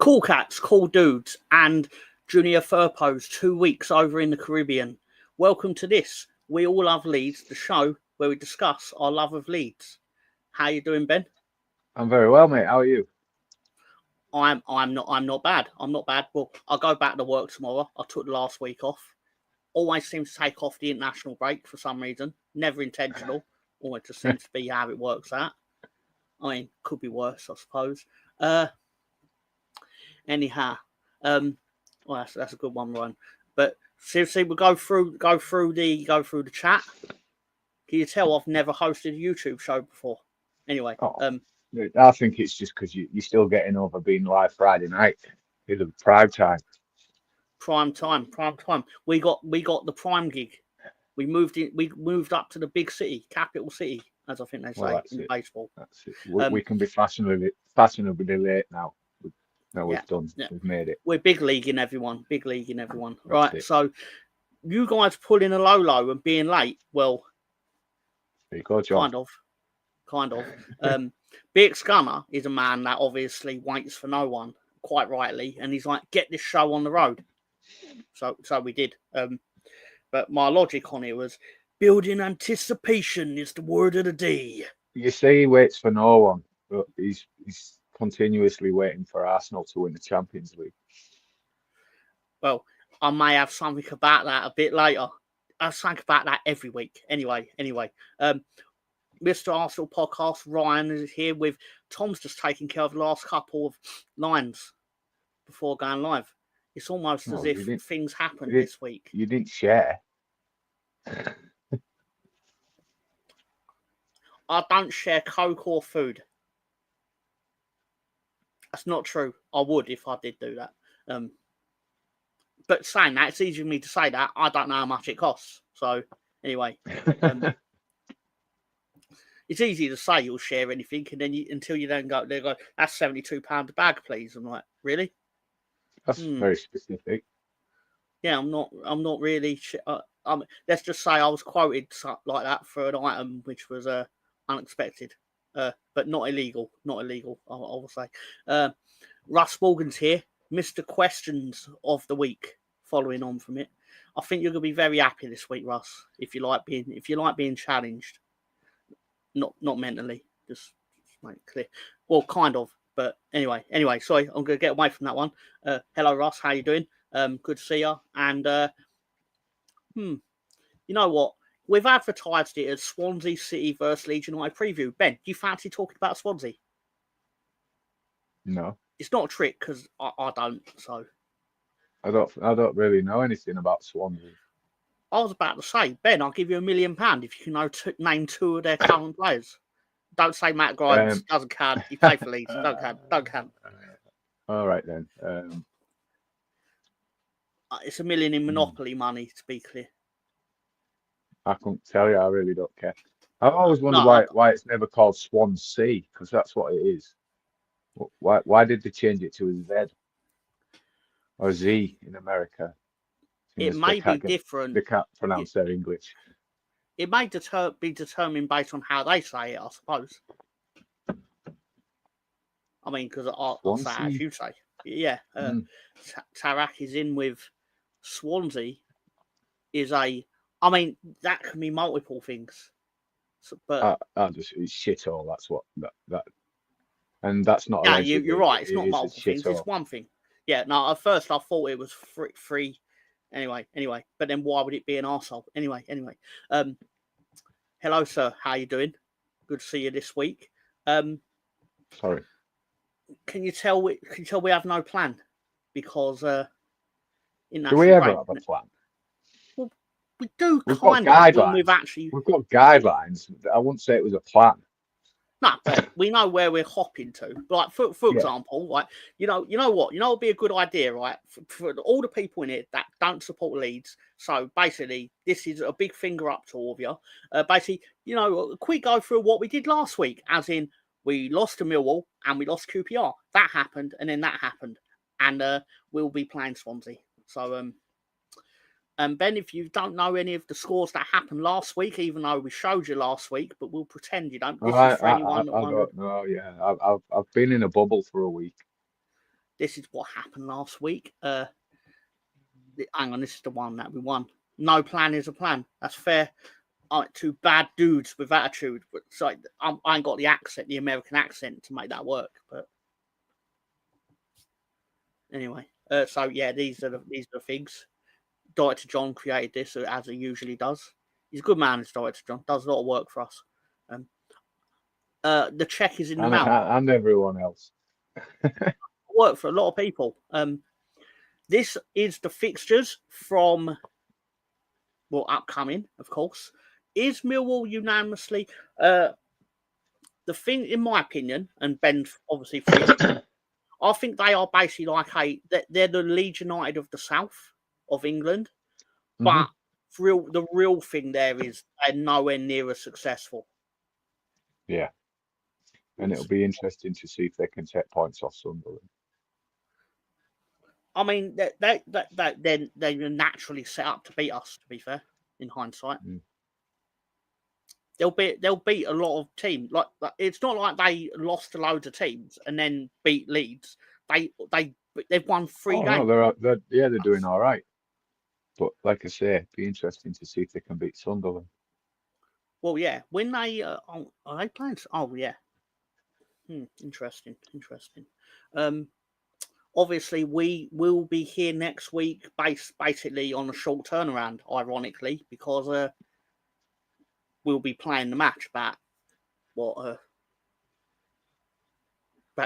Cool cats, cool dudes, and Junior Furpos 2 weeks over in the Caribbean. Welcome to this We All Love Leeds, the show where we discuss our love of Leeds. How you doing, Ben? I'm very well, mate. How are you? I'm not bad. I'm not bad. Well, I'll go back to work tomorrow. I took the last week off. Always seems to take off the international break for some reason. Never intentional. Always just seems to be how it works out. I mean, could be worse, I suppose. Anyhow, well, that's a good one, Ryan. But seriously, we'll go through the chat. Can you tell I've never hosted a YouTube show before? Anyway, I think it's just because you're still getting over being live Friday night. It's a prime time. Prime time. We got the prime gig. We moved up to the big city, capital city, as I think they say in baseball. That's it. We can be fashionably late now. No, we've done. Yeah. We've made it. We're big leaguing everyone. Right. It. So you guys pulling a low and being late. Well, there you go, John. Kind of. BX Gunner is a man that obviously waits for no one, quite rightly, and he's like, get this show on the road. So we did. But my logic on it was building anticipation is the word of the day. You say he waits for no one, but he's continuously waiting for Arsenal to win the Champions League. Well, I may have something about that a bit later. I think about that every week. Anyway. Mr. Arsenal podcast, Ryan is here with Tom's just taking care of the last couple of lines before going live. It's almost as if things happened this week. You didn't share. I don't share Coke or food. That's not true. I would if I did do that. But saying that, it's easy for me to say that. I don't know how much it costs. So, anyway. It's easy to say you'll share anything, and then until you then go, they go, that's £72 a bag, please. I'm like, really? That's very specific. Yeah, I'm not really. Let's just say I was quoted like that for an item which was unexpected, but not illegal. I will say. Russ Morgan's here, Mr. Questions of the Week. Following on from it, I think you're gonna be very happy this week, Russ. If you like being challenged, not mentally, just make it clear. Well, kind of. But anyway, sorry, I'm going to get away from that one. Hello, Russ. How you doing? Good to see you. And, you know what? We've advertised it as Swansea City versus Leeds United preview. Ben, do you fancy talking about Swansea? No. It's not a trick because I don't, so. I don't really know anything about Swansea. I was about to say, Ben, I'll give you £1 million if you can name two of their current players. Don't say Matt Grimes. Doesn't count. You play for Leeds. Don't count. All right, then. It's $1 million in Monopoly money, to be clear. I couldn't tell you. I really don't care. I've always wondered why it's never called Swansea, because that's what it is. Why did they change it to a Z? Or Z in America? It may be different. They can't pronounce their English. It may be determined based on how they say it, I suppose. I mean, because I'll say as you say. Yeah. Tarak is in with Swansea. I mean, that can be multiple things. So, but it's shithole. That's what that. And that's not. Yeah, you're right. It's not multiple things. It's one thing. Yeah. No, at first I thought it was free. Anyway, but then why would it be an arsehole? Anyway. Hello, sir. How you doing? Good to see you this week. Sorry. Can you tell we have no plan? Because do we ever have a plan? Well, we do. We've got guidelines. We've got guidelines. I wouldn't say it was a plan. No, but we know where we're hopping to. Like for example, like you know what? It'd be a good idea, right? For all the people in it that don't support Leeds. So basically, this is a big finger up to all of you. Basically, a quick go through what we did last week, as in we lost to Millwall and we lost QPR. That happened, and then that happened, and we'll be playing Swansea. So Ben, if you don't know any of the scores that happened last week, even though we showed you last week, but we'll pretend you don't. This is for anyone. I don't know. Yeah, I've been in a bubble for a week. this is what happened last week. Hang on, this is the one that we won. No plan is a plan. That's fair. Two bad dudes with attitude. But so I ain't got the accent, the American accent, to make that work. But anyway, so yeah, these are the things. Director John created this as he usually does. He's a good man, this Director John. Does a lot of work for us. The check is in the mail. And everyone else. Work for a lot of people. This is the fixtures from, well, upcoming, of course. Is Millwall unanimously the thing, in my opinion, and Ben obviously, I think they are basically like they're the Leeds United of the south of England, but the real thing there is they're nowhere near as successful. Yeah, and it'll be interesting to see if they can take points off Sunderland. I mean, they're naturally set up to beat us. To be fair, in hindsight, they'll beat a lot of teams. Like it's not like they lost to loads of teams and then beat Leeds. They've won 3 games. No, they're doing all right. But like I say, it'd be interesting to see if they can beat Sunderland. Well, yeah. When they are they playing? Oh, yeah. Interesting. Obviously, we will be here next week, basically on a short turnaround. Ironically, because we'll be playing the match about a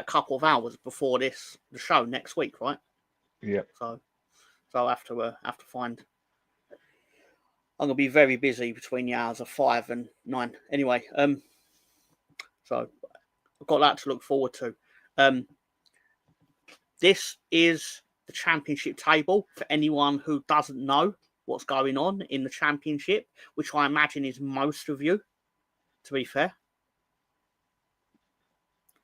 couple of hours before the show next week, right? Yeah. So I have to find. I'm gonna be very busy between the hours of 5 and 9. Anyway, so I've got that to look forward to. This is the Championship table for anyone who doesn't know what's going on in the Championship, which I imagine is most of you, to be fair.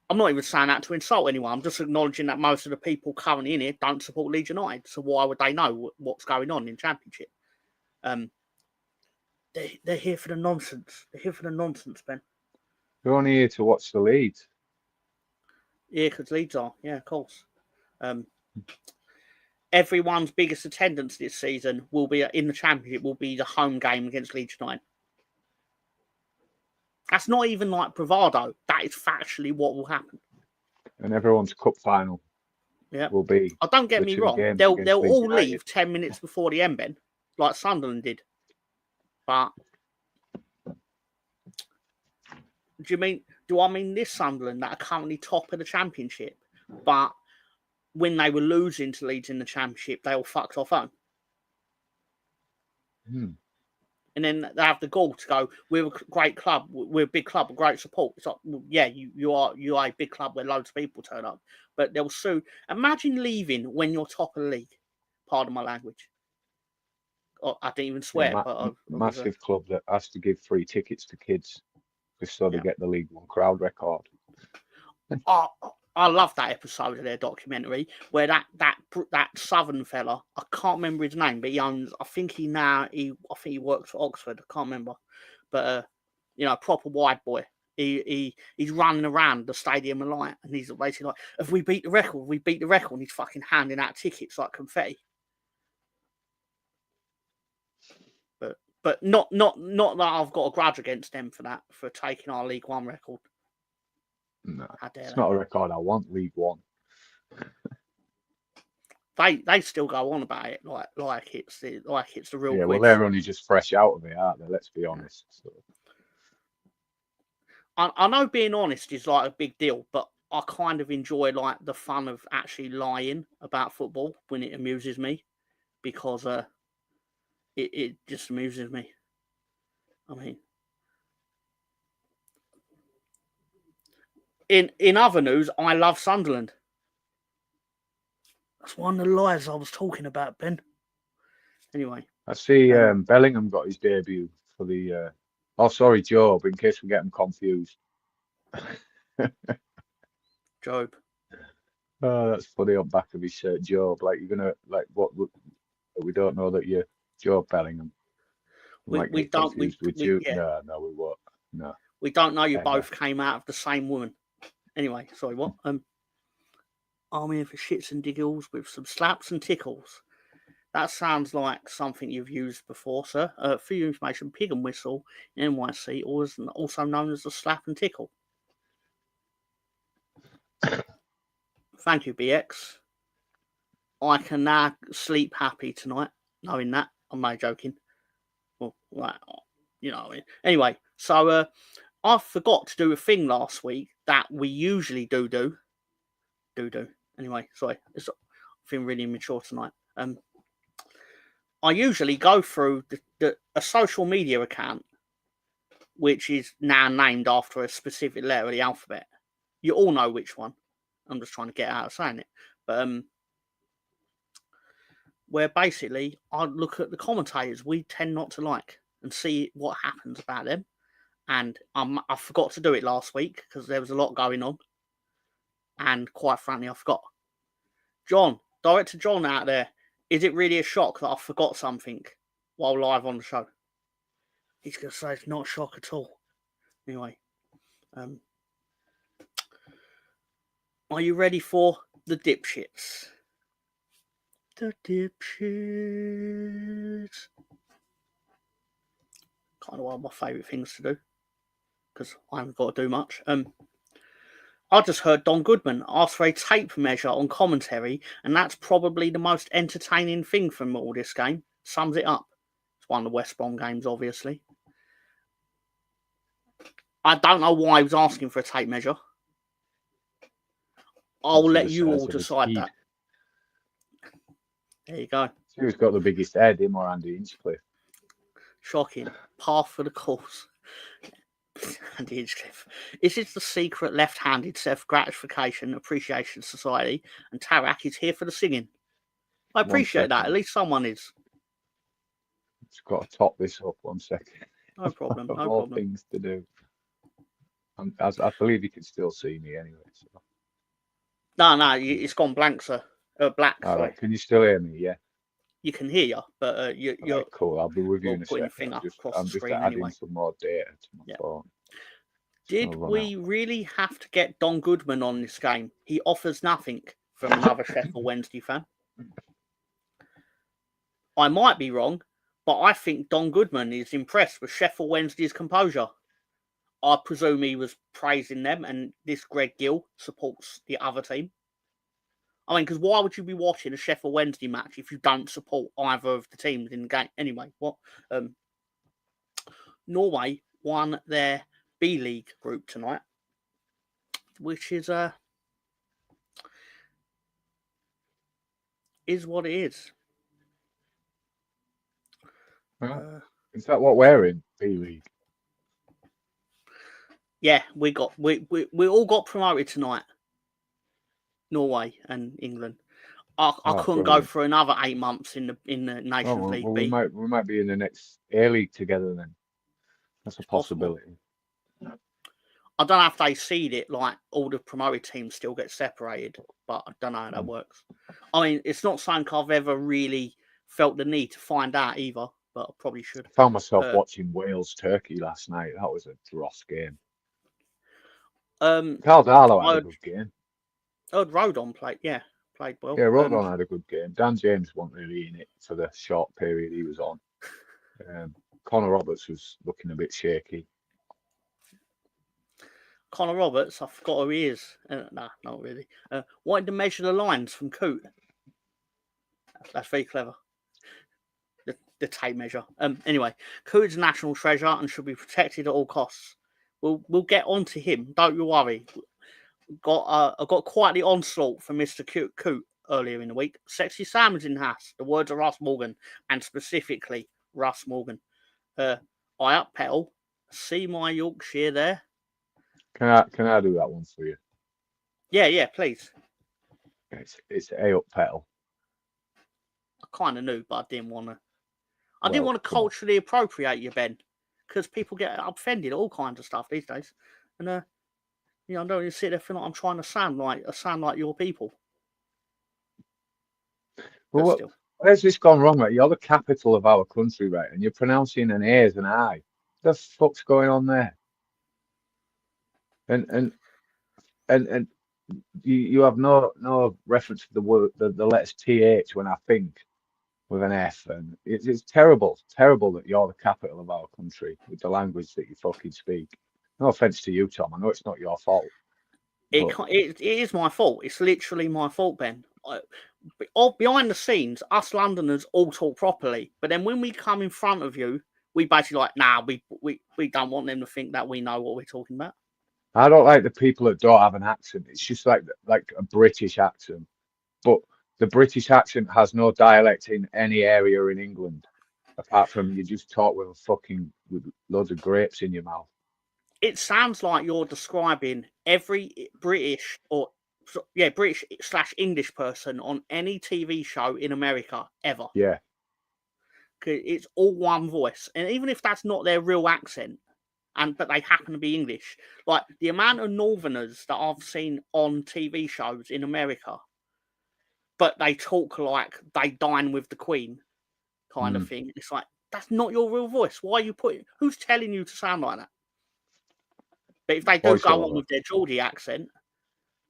I'm not even saying that to insult anyone. I'm just acknowledging that most of the people currently in here don't support Leeds United. So why would they know what's going on in Championship? They're here for the nonsense. They're here for the nonsense, Ben. They're only here to watch the Leeds. Yeah, because Leeds are. Yeah, of course. Everyone's biggest attendance this season will be in the Championship. Will be the home game against Leeds United. That's not even like bravado. That is factually what will happen. And everyone's cup final. Yeah, will be. Oh, don't get me wrong. They'll all leave 10 minutes before the end, Ben, like Sunderland did. But do I mean this Sunderland that are currently top of the Championship, but when they were losing to Leeds in the Championship, they all fucked off home. And then they have the gall to go, we're a great club, we're a big club, a great support. It's like, well, yeah, you are a big club where loads of people turn up. But they'll sue. Imagine leaving when you're top of the league. Pardon my language. I didn't even swear. Massive club that has to give free tickets to kids just so they get the League One crowd record. I love that episode of their documentary where that Southern fella, I can't remember his name, but he owns. I think he works for Oxford. I can't remember, but proper white boy. He's running around the stadium a lot, and he's basically like, "If we beat the record, we beat the record." And he's fucking handing out tickets like confetti. But not that I've got a grudge against them for taking our League One record. No, it's not a record I want. League One. They still go on about it like it's the real. Yeah, well, they're only just fresh out of it, aren't they? Let's be honest. So. I know being honest is like a big deal, but I kind of enjoy like the fun of actually lying about football when it amuses me, because it just amuses me. I mean. In other news, I love Sunderland. That's one of the lies I was talking about, Ben. Anyway. I see Bellingham got his debut for the... Job, in case we get him confused. Job. Oh, that's funny on back of his shirt, Job. Like, you're going to... Like, what... We don't know that you're Job Bellingham. We don't... with you. Yeah. No, we won't. No. We don't know you both came out of the same woman. Anyway, sorry, what? I'm here for shits and giggles with some slaps and tickles. That sounds like something you've used before, sir. For your information, pig and whistle in NYC, also known as the slap and tickle. Thank you, BX. I can now sleep happy tonight, knowing that. I'm not joking. Well, right, you know what I mean. Anyway, so I forgot to do a thing last week that we usually do. Anyway, sorry. I'm feeling really immature tonight. I usually go through a social media account, which is now named after a specific letter of the alphabet. You all know which one. I'm just trying to get out of saying it. But where basically I look at the commentators we tend not to like and see what happens about them. And I forgot to do it last week because there was a lot going on. And quite frankly, I forgot. John, Director John out there, is it really a shock that I forgot something while live on the show? He's going to say it's not a shock at all. Anyway, are you ready for the dipshits? The dipshits. Kind of one of my favourite things to do because I haven't got to do much. I just heard Don Goodman ask for a tape measure on commentary, and that's probably the most entertaining thing from all this game. Sums it up. It's one of the West Brom games, obviously. I don't know why he was asking for a tape measure. I'll let you all decide that. There you go. Who's got the biggest head, him or Andy Hinchcliffe? Shocking. Par for the course. Andy Hinchcliffe. Is it the secret left-handed self-gratification appreciation society? And Tarak is here for the singing. I appreciate that. At least someone is. It's got to top this up 1 second. No problem. No More problem. things to do. I believe you can still see me anyway. So. No, it's gone blank, sir. Black. All sorry. right. Can you still hear me? Yeah. You can hear you, but you're right, cool. I'll be with you in a putting second. your finger across I'm the just screen adding anyway. some more data to my phone. Did we really have to get Don Goodman on this game? He offers nothing from another Sheffield Wednesday fan. I might be wrong, but I think Don Goodman is impressed with Sheffield Wednesday's composure. I presume he was praising them, and this Greg Gill supports the other team. I mean, because why would you be watching a Sheffield Wednesday match if you don't support either of the teams in the game? Anyway, Norway won their B League group tonight, which is what it is. Is that what we're in, B League? Yeah, we all got promoted tonight. Norway and England. I couldn't go for another 8 months in the Nations League B. We might be in the next A League together then. That's a possibility. I don't know if they seed it like all the promoted teams still get separated, but I don't know how that works. I mean, it's not something I've ever really felt the need to find out either, but I probably should. I found myself watching Wales-Turkey last night. That was a dross game. Carl Darlow had a good game. Rodon played well. Yeah, Rodon had a good game. Dan James wasn't really in it for the short period he was on. Connor Roberts was looking a bit shaky. Connor Roberts, I forgot who he is. Nah, not really. Wanted to measure the lines from Coot. That's very clever. The tape measure. Anyway, Coot's a national treasure and should be protected at all costs. We'll get on to him. Don't you worry. I got quite the onslaught from Mr. Coot earlier in the week. Sexy Sam is in the house. The words of Russ Morgan, and specifically Russ Morgan. I up pedal. See my Yorkshire there. Can I do that one for you? Yeah, please. It's A up pedal. I kind of knew, but I didn't want to. I didn't want to culturally appropriate you, Ben, because people get offended at all kinds of stuff these days, and I don't even sit there feeling like I'm trying to sound like your people. Well, where's this gone wrong, mate? You're the capital of our country, right? And you're pronouncing an A as an I. What the fuck's going on there? And You have no reference to the word the letters TH when I think with an F, and it's terrible that you're the capital of our country with the language that you fucking speak. No offense to you, Tom. I know it's not your fault, but It is my fault. It's literally my fault, Ben. Behind the scenes, us Londoners all talk properly, but then when we come in front of you, we basically like, nah, we don't want them to think that we know what we're talking about. I don't like the people that don't have an accent. It's just like a British accent, but the British accent has no dialect in any area in England, apart from you just talk with with loads of grapes in your mouth. It sounds like you're describing every British British/English person on any TV show in America ever. Yeah, It's all one voice, and even if that's not their real accent, but they happen to be English, like the amount of Northerners that I've seen on TV shows in America, but they talk like they dine with the Queen, kind of thing. It's like, that's not your real voice. Why are you putting? Who's telling you to sound like that? But if they do go on with their Geordie accent,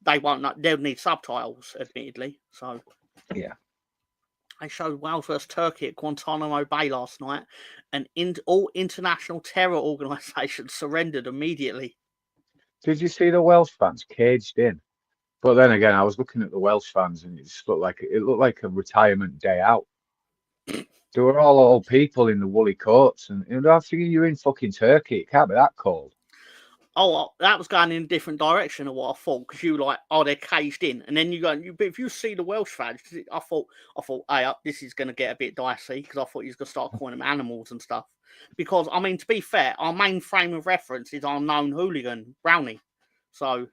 they won't. They'll need subtitles, admittedly. So yeah. they showed Wales versus Turkey at Guantanamo Bay last night, and all international terror organisations surrendered immediately. Did you see the Welsh fans caged in? But then again, I was looking at the Welsh fans, and it looked like a retirement day out. They were all old people in the woolly coats, and I figure you're in fucking Turkey. It can't be that cold. Oh, that was going in a different direction of what I thought, because you were like, oh, they're caged in, and then but if you see the Welsh fans, I thought, hey, this is going to get a bit dicey, because I thought he was going to start calling them animals and stuff. Because I mean, to be fair, our main frame of reference is our known hooligan Brownie, so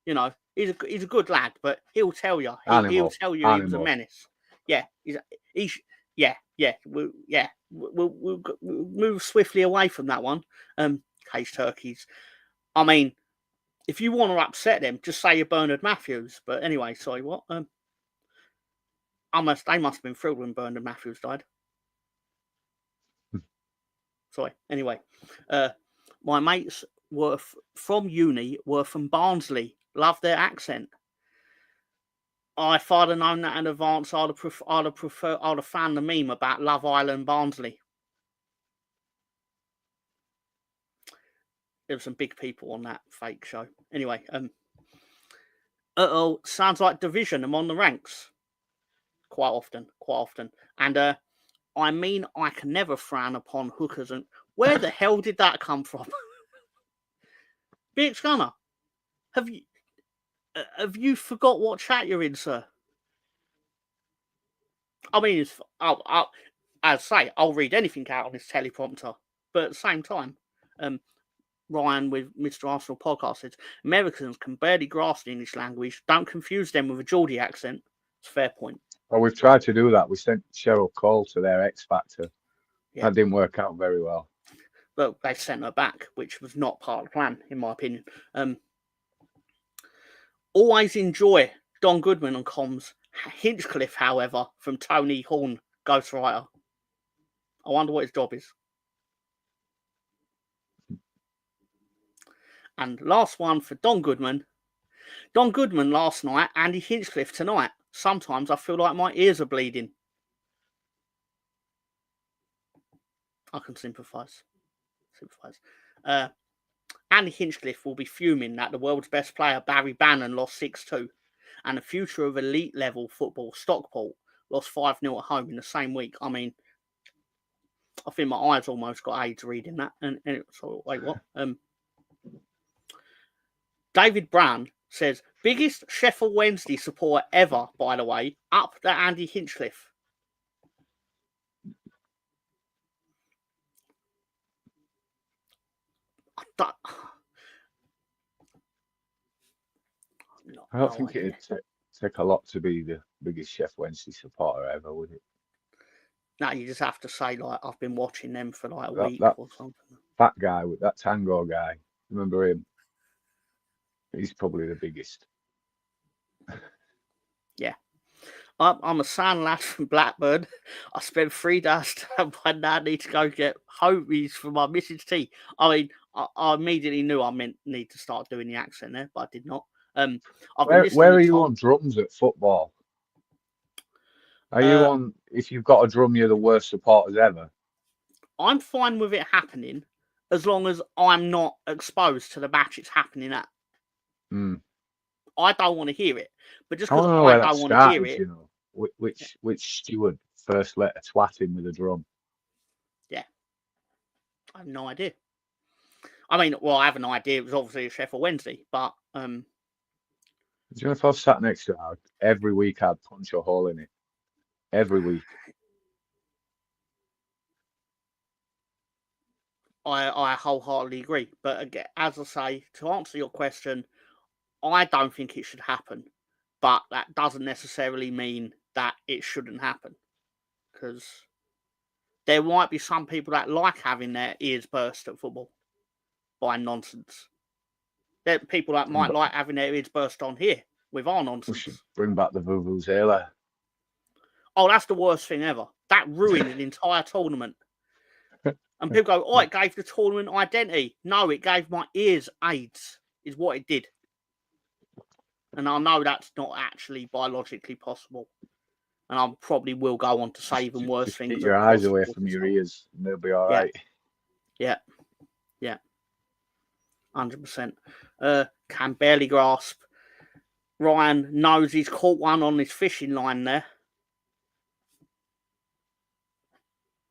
you know he's a good lad, but he'll tell you he was a menace. Yeah, We'll move swiftly away from that one. Caged turkeys. I mean, if you want to upset them, just say you're Bernard Matthews. But anyway, sorry, what? They must have been thrilled when Bernard Matthews died. Sorry. Anyway, my mates were from uni, were from Barnsley. Love their accent. If I'd have known that in advance, I'd have found the meme about Love Island Barnsley. There were some big people on that fake show. Anyway, sounds like division. I'm on the ranks. Quite often. And I mean, I can never frown upon hookers. And where the hell did that come from? BX Gunner, have you forgot what chat you're in, sir? I mean, I'll read anything out on this teleprompter, but at the same time, Ryan with Mr. Arsenal podcast says Americans can barely grasp the English language. Don't confuse them with a Geordie accent. It's a fair point. Well, we've tried to do that. We sent Cheryl Cole to their X Factor. Yeah. That didn't work out very well. But they sent her back, which was not part of the plan, in my opinion. Always enjoy Don Goodman on comms. Hinchcliffe, however, from Tony Horn, ghostwriter. I wonder what his job is. And last one for Don Goodman. Don Goodman last night, Andy Hinchcliffe tonight. Sometimes I feel like my ears are bleeding. I can sympathise. Andy Hinchcliffe will be fuming that the world's best player, Barry Bannon, lost 6-2. And the future of elite level football, Stockport, lost 5-0 at home in the same week. I mean, I think my eyes almost got AIDS reading that. And so, wait, what? David Brown says, biggest Sheffield Wednesday supporter ever, by the way, up to Andy Hinchcliffe. I don't think it'd take a lot to be the biggest Sheffield Wednesday supporter ever, would it? No, you just have to say, like, I've been watching them for like a week or something. Fat guy with that tango guy. Remember him? He's probably the biggest. Yeah. I'm a sound lad from Blackburn. I spent 3 days my dad need to go get homies for my Mrs. T. I mean, I immediately knew I need to start doing the accent there, but I did not. I've been Where listening are to you Tom. on drums at football? Are you on? If you've got a drum, you're the worst supporters ever. I'm fine with it happening as long as I'm not exposed to the match it's happening at. I don't want to hear it, but just I because want to know I where that don't want to hear started. it, You know, which steward first let a twat in with a drum? yeah, I have no idea. I mean, well, I have an idea. It was obviously a Sheffield Wednesday, but Do you know if I was sat next to it, every week I'd punch a hole in it. Every week. I wholeheartedly agree. But again, as I say, to answer your question, I don't think it should happen. But that doesn't necessarily mean that it shouldn't happen, because there might be some people that like having their ears burst at football by nonsense. There are people that might like having their ears burst on here with our We should nonsense. bring back the Vuvuzela. Oh, that's the worst thing ever. That ruined an entire tournament. And people go, oh, it gave the tournament identity. No, it gave my ears AIDS, is what it did. And I know that's not actually biologically possible. And I probably will go on to say even worse Just things. keep your eyes away from your ears and they'll be all right. Yeah. 100%. Can barely grasp. Ryan knows he's caught one on his fishing line there.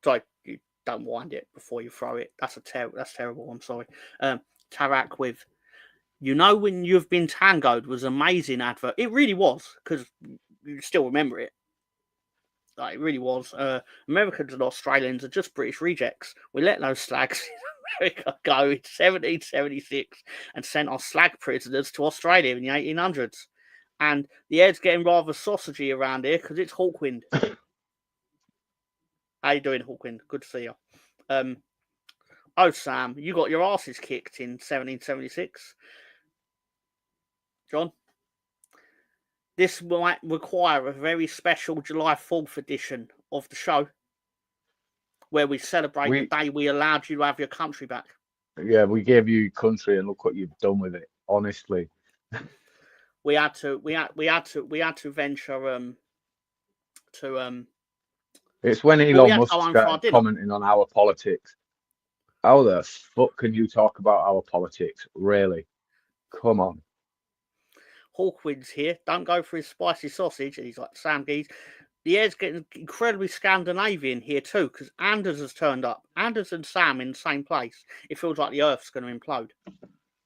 Sorry, you don't wind it before you throw it. That's terrible. I'm sorry. Tarak with, you know, when you've been tangoed was an amazing advert. It really was, because you still remember it. Like, it really was. Americans and Australians are just British rejects. We let those slags in America go in 1776 and sent our slag prisoners to Australia in the 1800s. And the air's getting rather sausagey around here because it's Hawkwind. How you doing, Hawkwind? Good to see you. Oh, Sam, you got your asses kicked in 1776. John? This might require a very special July 4th edition of the show where we celebrate the day we allowed you to have your country back. Yeah, we gave you country and look what you've done with it, honestly. We had to venture to It's when Elon Musk started commenting on our politics. How the fuck can you talk about our politics? Really? Come on. Hawkwind's here. Don't go for his spicy sausage. And he's like, Sam Geese. The air's getting incredibly Scandinavian here too, because Anders has turned up. Anders and Sam in the same place. It feels like the Earth's going to implode.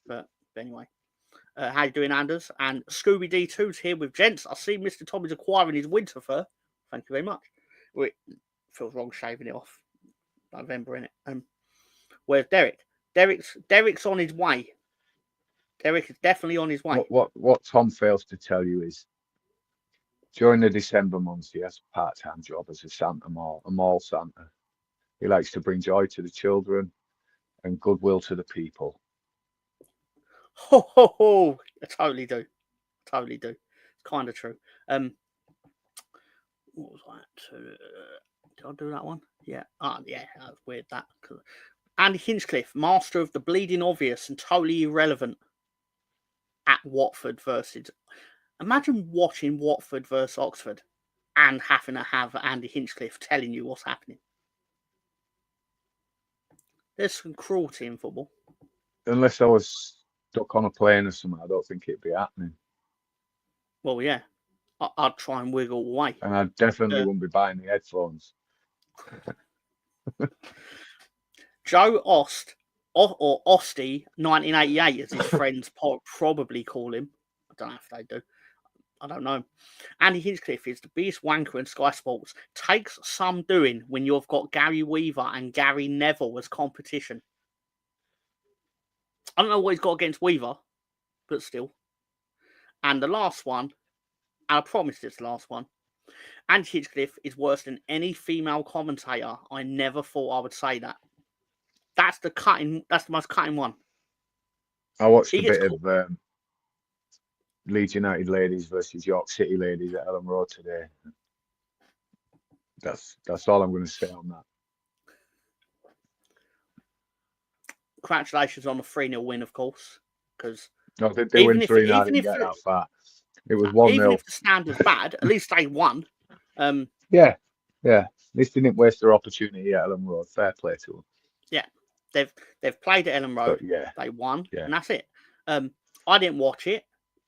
But anyway. How you doing, Anders? And Scooby D2's here with gents. I see Mr. Tommy's acquiring his winter fur. Thank you very much. It feels wrong shaving it off. November, innit? Where's Derek? Derek's on his way. Derek is definitely on his way. What Tom fails to tell you is, during the December months, he has a part-time job as a Santa mall, a mall Santa. He likes to bring joy to the children and goodwill to the people. Ho ho ho! I totally do. It's kind of true. What was that? Did I do that one? Yeah. Yeah. That was weird. That. Andy Hinchcliffe, master of the bleeding obvious and totally irrelevant at Watford versus. Imagine watching Watford versus Oxford and having to have Andy Hinchcliffe telling you what's happening. There's some cruelty in football. Unless I was stuck on a plane or something, I don't think it'd be happening. Well, yeah. I'd try and wiggle away. And I definitely wouldn't be buying the headphones. Joe Ost, or Osty 1988, as his friends probably call him. I don't know if they do. I don't know. Andy Hinchcliffe is the biggest wanker in Sky Sports. Takes some doing when you've got Gary Weaver and Gary Neville as competition. I don't know what he's got against Weaver, but still. And the last one, and I promise it's the last one, Andy Hinchcliffe is worse than any female commentator. I never thought I would say that. That's the most cutting one. I watched a bit of Leeds United ladies versus York City ladies at Ellen Road today. That's all I'm going to say on that. Congratulations on the 3-0 win, of course, because No, they win 3-0. I didn't if get that far. It was 1-0. Even if the stand was bad, at least they won. Yeah. At least they didn't waste their opportunity at Ellen Road. Fair play to them. Yeah, they've played at Ellen Road. But yeah, they won, yeah. and that's it. I didn't watch it,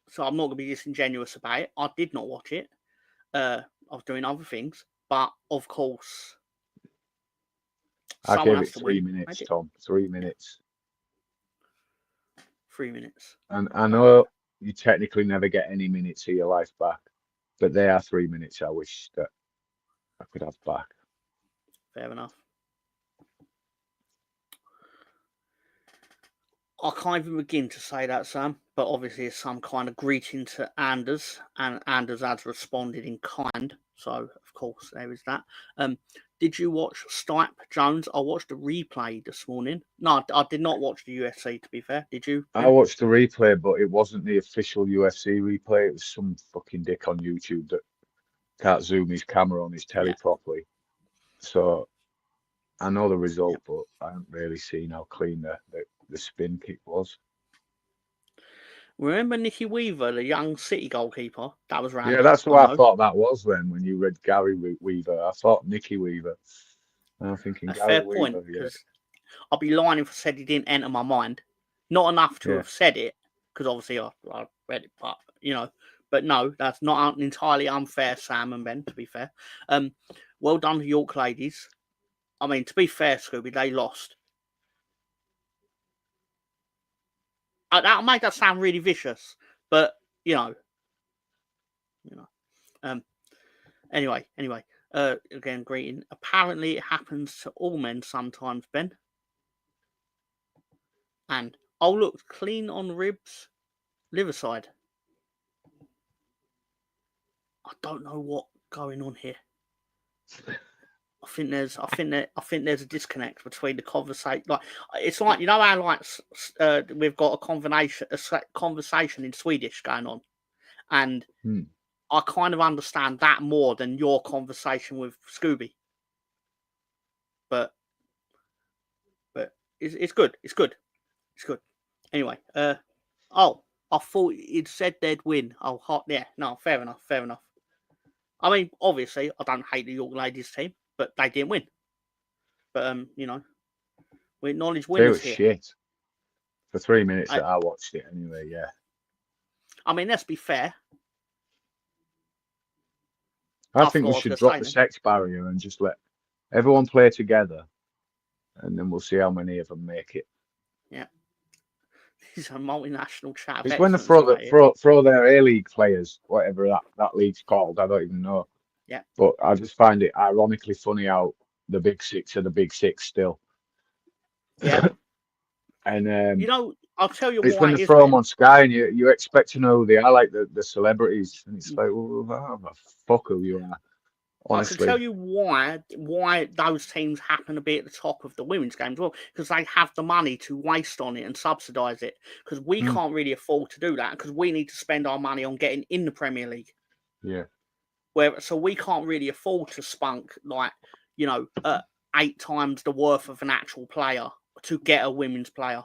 so I'm not going to be disingenuous about it. I did not watch it. I was doing other things, but of course, I someone gave has it to 3 win. minutes, Tom. 3 minutes. 3 minutes. And I know you technically never get any minutes of your life back, but they are 3 minutes I wish that I could have back. Fair enough. I can't even begin to say that, Sam, but obviously it's some kind of greeting to Anders, and Anders has responded in kind, so of course there is that. Did you watch Stipe Jones? I watched a replay this morning. No, I did not watch the UFC, to be fair. Did you? I watched the replay, but it wasn't the official UFC replay. It was some fucking dick on YouTube that can't zoom his camera on his telly properly. So I know the result, but I haven't really seen how clean the spin kick was. Remember Nicky Weaver, the young City goalkeeper? That was random. Yeah, that's what I thought that was then when you read Gary Weaver. I thought Nicky Weaver. And I'm thinking That's Gary fair Weaver, point, because I'll be lying if I said he didn't enter my mind. Not enough to have said it, because obviously I read it, but but no, that's not entirely unfair, Sam and Ben, to be fair. Well done to York ladies. I mean, to be fair, Scooby, they lost. That'll make that sound really vicious, but anyway, again, greeting. Apparently, it happens to all men sometimes, Ben. And look, clean on ribs, liver side. I don't know what's going on here. I think there's a disconnect between the conversation. Like, it's like, how we've got a conversation in Swedish going on, and I kind of understand that more than your conversation with Scooby. But it's good. It's good. Anyway, I thought it said they'd win. Oh, hot. Yeah, no, fair enough. I mean, obviously, I don't hate the York ladies team, but they didn't win. But we acknowledge winners here. It was shit. For 3 minutes that I watched it anyway, yeah. I mean, let's be fair. I think we should drop the sex barrier and just let everyone play together, and then we'll see how many of them make it. Yeah. These are multinational chat. It's when they throw their A-League players, whatever that league's called, I don't even know. Yeah. But I just find it ironically funny how the Big Six are the Big Six still. Yeah. And I'll tell you it's why. When they throw them on Sky and you expect to know who they are, like the celebrities, and it's like, well, how the fuck who you are. Honestly. I can tell you why those teams happen to be at the top of the women's game as well, because they have the money to waste on it and subsidise it. Because we can't really afford to do that, because we need to spend our money on getting in the Premier League. Yeah. So we can't really afford to spunk 8 times the worth of an actual player to get a women's player.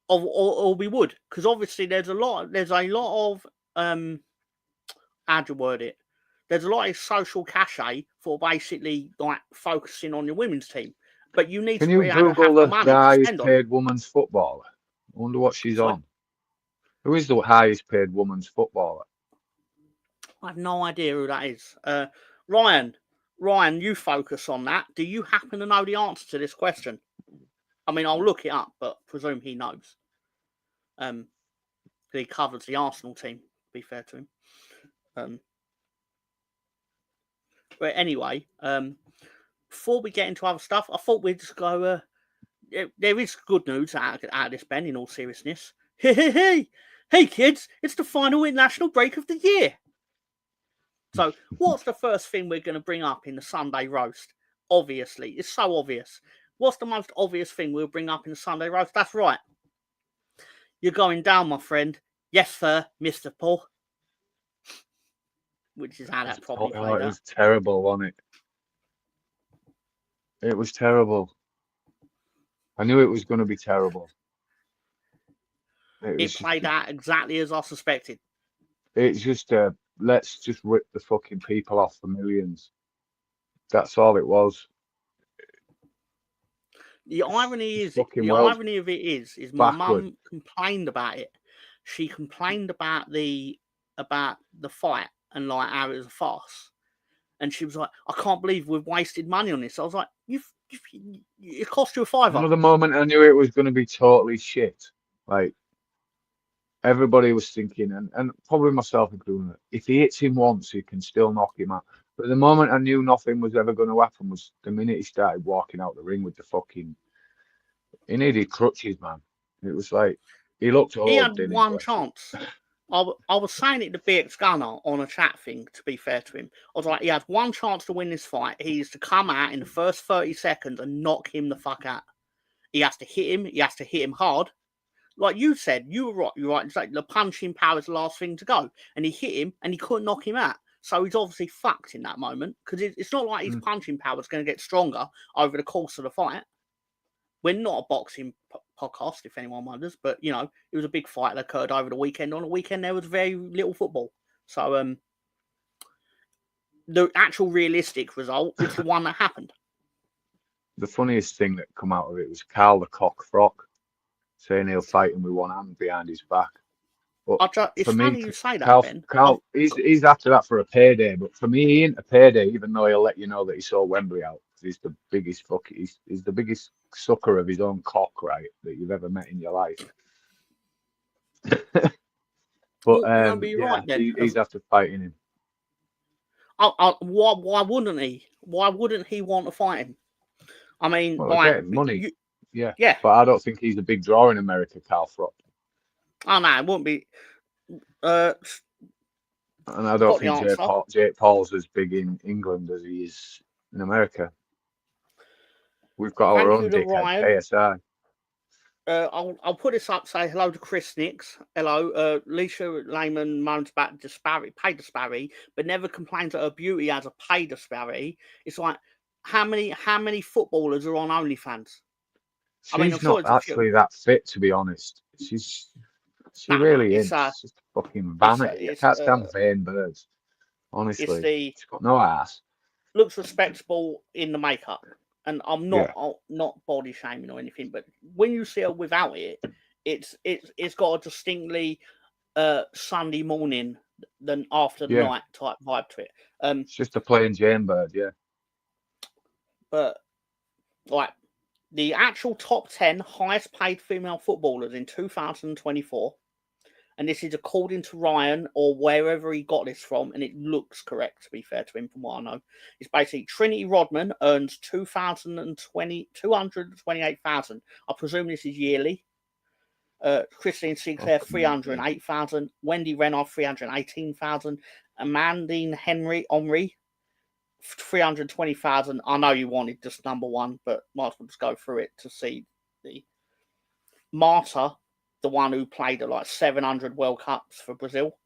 Or we would, because obviously there's a lot of how do you word it? There's a lot of social cachet for basically focusing on your women's team, but you need to Google have the highest paid women's footballer? I wonder what she's on. Who is the highest paid women's footballer? I have no idea who that is. Ryan, you focus on that. Do you happen to know the answer to this question? I mean, I'll look it up, but presume he knows. He covers the Arsenal team, to be fair to him. But anyway, before we get into other stuff, I thought we'd just go. There is good news out of this, Ben, in all seriousness. Hey, kids, it's the final international break of the year. So, what's the first thing we're going to bring up in the Sunday roast? Obviously, it's so obvious. What's the most obvious thing we'll bring up in the Sunday roast? That's right. You're going down, my friend. Yes, sir, Mr. Paul. Which is how that probably played out. It was terrible, wasn't it? It was terrible. I knew it was going to be terrible. It played out exactly as I suspected. It's just let's just rip the fucking people off for millions. That's all it was. The irony It's is, fucking the world irony of it is my backward. mum complained about it. She complained about the fight and like how it was a farce. And she was like, I can't believe we've wasted money on this. I was like, it cost you a You fiver. know, the moment I knew it was going to be totally shit, like everybody was thinking, and probably myself included, if he hits him once, he can still knock him out. But the moment I knew nothing was ever going to happen was the minute he started walking out the ring with the fucking. He needed crutches, man. It was like he looked He old, had didn't he? one Bless him. chance. I was saying it to BX Gunner on a chat thing, to be fair to him. I was like, he had one chance to win this fight. He's to come out in the first 30 seconds and knock him the fuck out. He has to hit him. He has to hit him hard. Like you said, you were right. You're right. It's like the punching power is the last thing to go. And he hit him and he couldn't knock him out. So he's obviously fucked in that moment because it's not like his punching power is going to get stronger over the course of the fight. We're not a boxing podcast, if anyone wonders, but you know, it was a big fight that occurred over the weekend. On the weekend, there was very little football. So the actual realistic result is the one that happened. The funniest thing that come out of it was Carl the Cockfrock saying he'll fight him with one hand behind his back. But It's for funny me, you say that, Carl, Ben. he's after that for a payday. But for me, he ain't a payday, even though he'll let you know that he saw Wembley out. He's the biggest he's the biggest sucker of his own cock, right, that you've ever met in your life. But no, you're yeah, right, then. he's after fighting him. Why wouldn't he? Why wouldn't he want to fight him? I mean, Well, like, getting money. Yeah. Yeah. But I don't think he's a big draw in America, Carl Frock. Oh no, it wouldn't be. And I don't think Jake Paul's as big in England as he is in America. We've got our own dickhead, KSI. I'll put this up. Say hello to Chris Nix. Hello, Leisha Lehman moans about pay disparity, but never complains that her beauty has a pay disparity. It's like how many footballers are on OnlyFans? She's not actually that fit, to be honest. She really is. It's just fucking vanity. I can't stand vain birds. Honestly, she's got no ass. Looks respectable in the makeup, and I'm not body shaming or anything, but when you see her without it, it's got a distinctly Sunday morning than after the night type vibe to it. It's just a plain Jane bird, yeah. But like the actual top 10 highest paid female footballers in 2024, and this is according to Ryan or wherever he got this from, and it looks correct, to be fair to him, from what I know. It's basically Trinity Rodman earns $228,000. I presume this is yearly. Christine Sinclair, 308,000. Wendy Renard, 318,000. Amandine Henry, 320,000. I know you wanted just number one, but might as well just go through it to see the Marta, the one who played at like 700 World Cups for Brazil,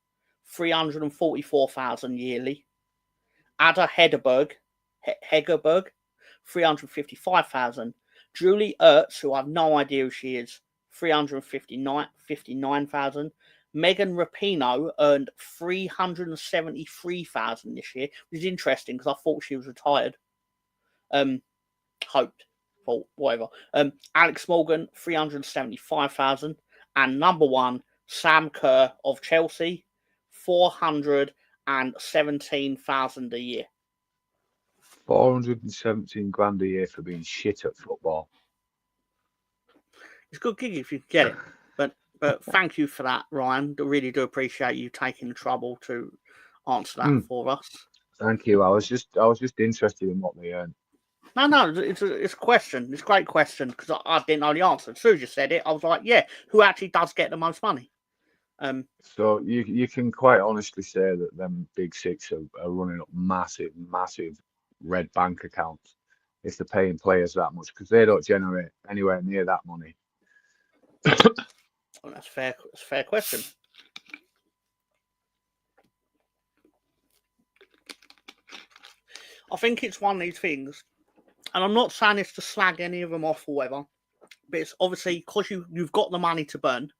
344,000 yearly. Ada Hegerberg, 355,000. Julie Ertz, who I have no idea who she is, 359,000. Megan Rapinoe earned 373,000 this year, which is interesting because I thought she was retired. Hoped, thought, whatever. Alex Morgan, 375,000, and number one, Sam Kerr of Chelsea, 417,000 a year. 417 grand a year for being shit at football. It's a good gig if you get it. But thank you for that, Ryan. I really do appreciate you taking the trouble to answer that for us. Thank you. I was just interested in what they earn. No, it's a question. It's a great question because I didn't know the answer. As soon as you said it, I was like, yeah, who actually does get the most money? So you can quite honestly say that them big six are running up massive red bank accounts if they're paying players that much because they don't generate anywhere near that money. Well, that's fair. That's a fair question. I think it's one of these things, and I'm not saying this to slag any of them off or whatever, but it's obviously because you've got the money to burn.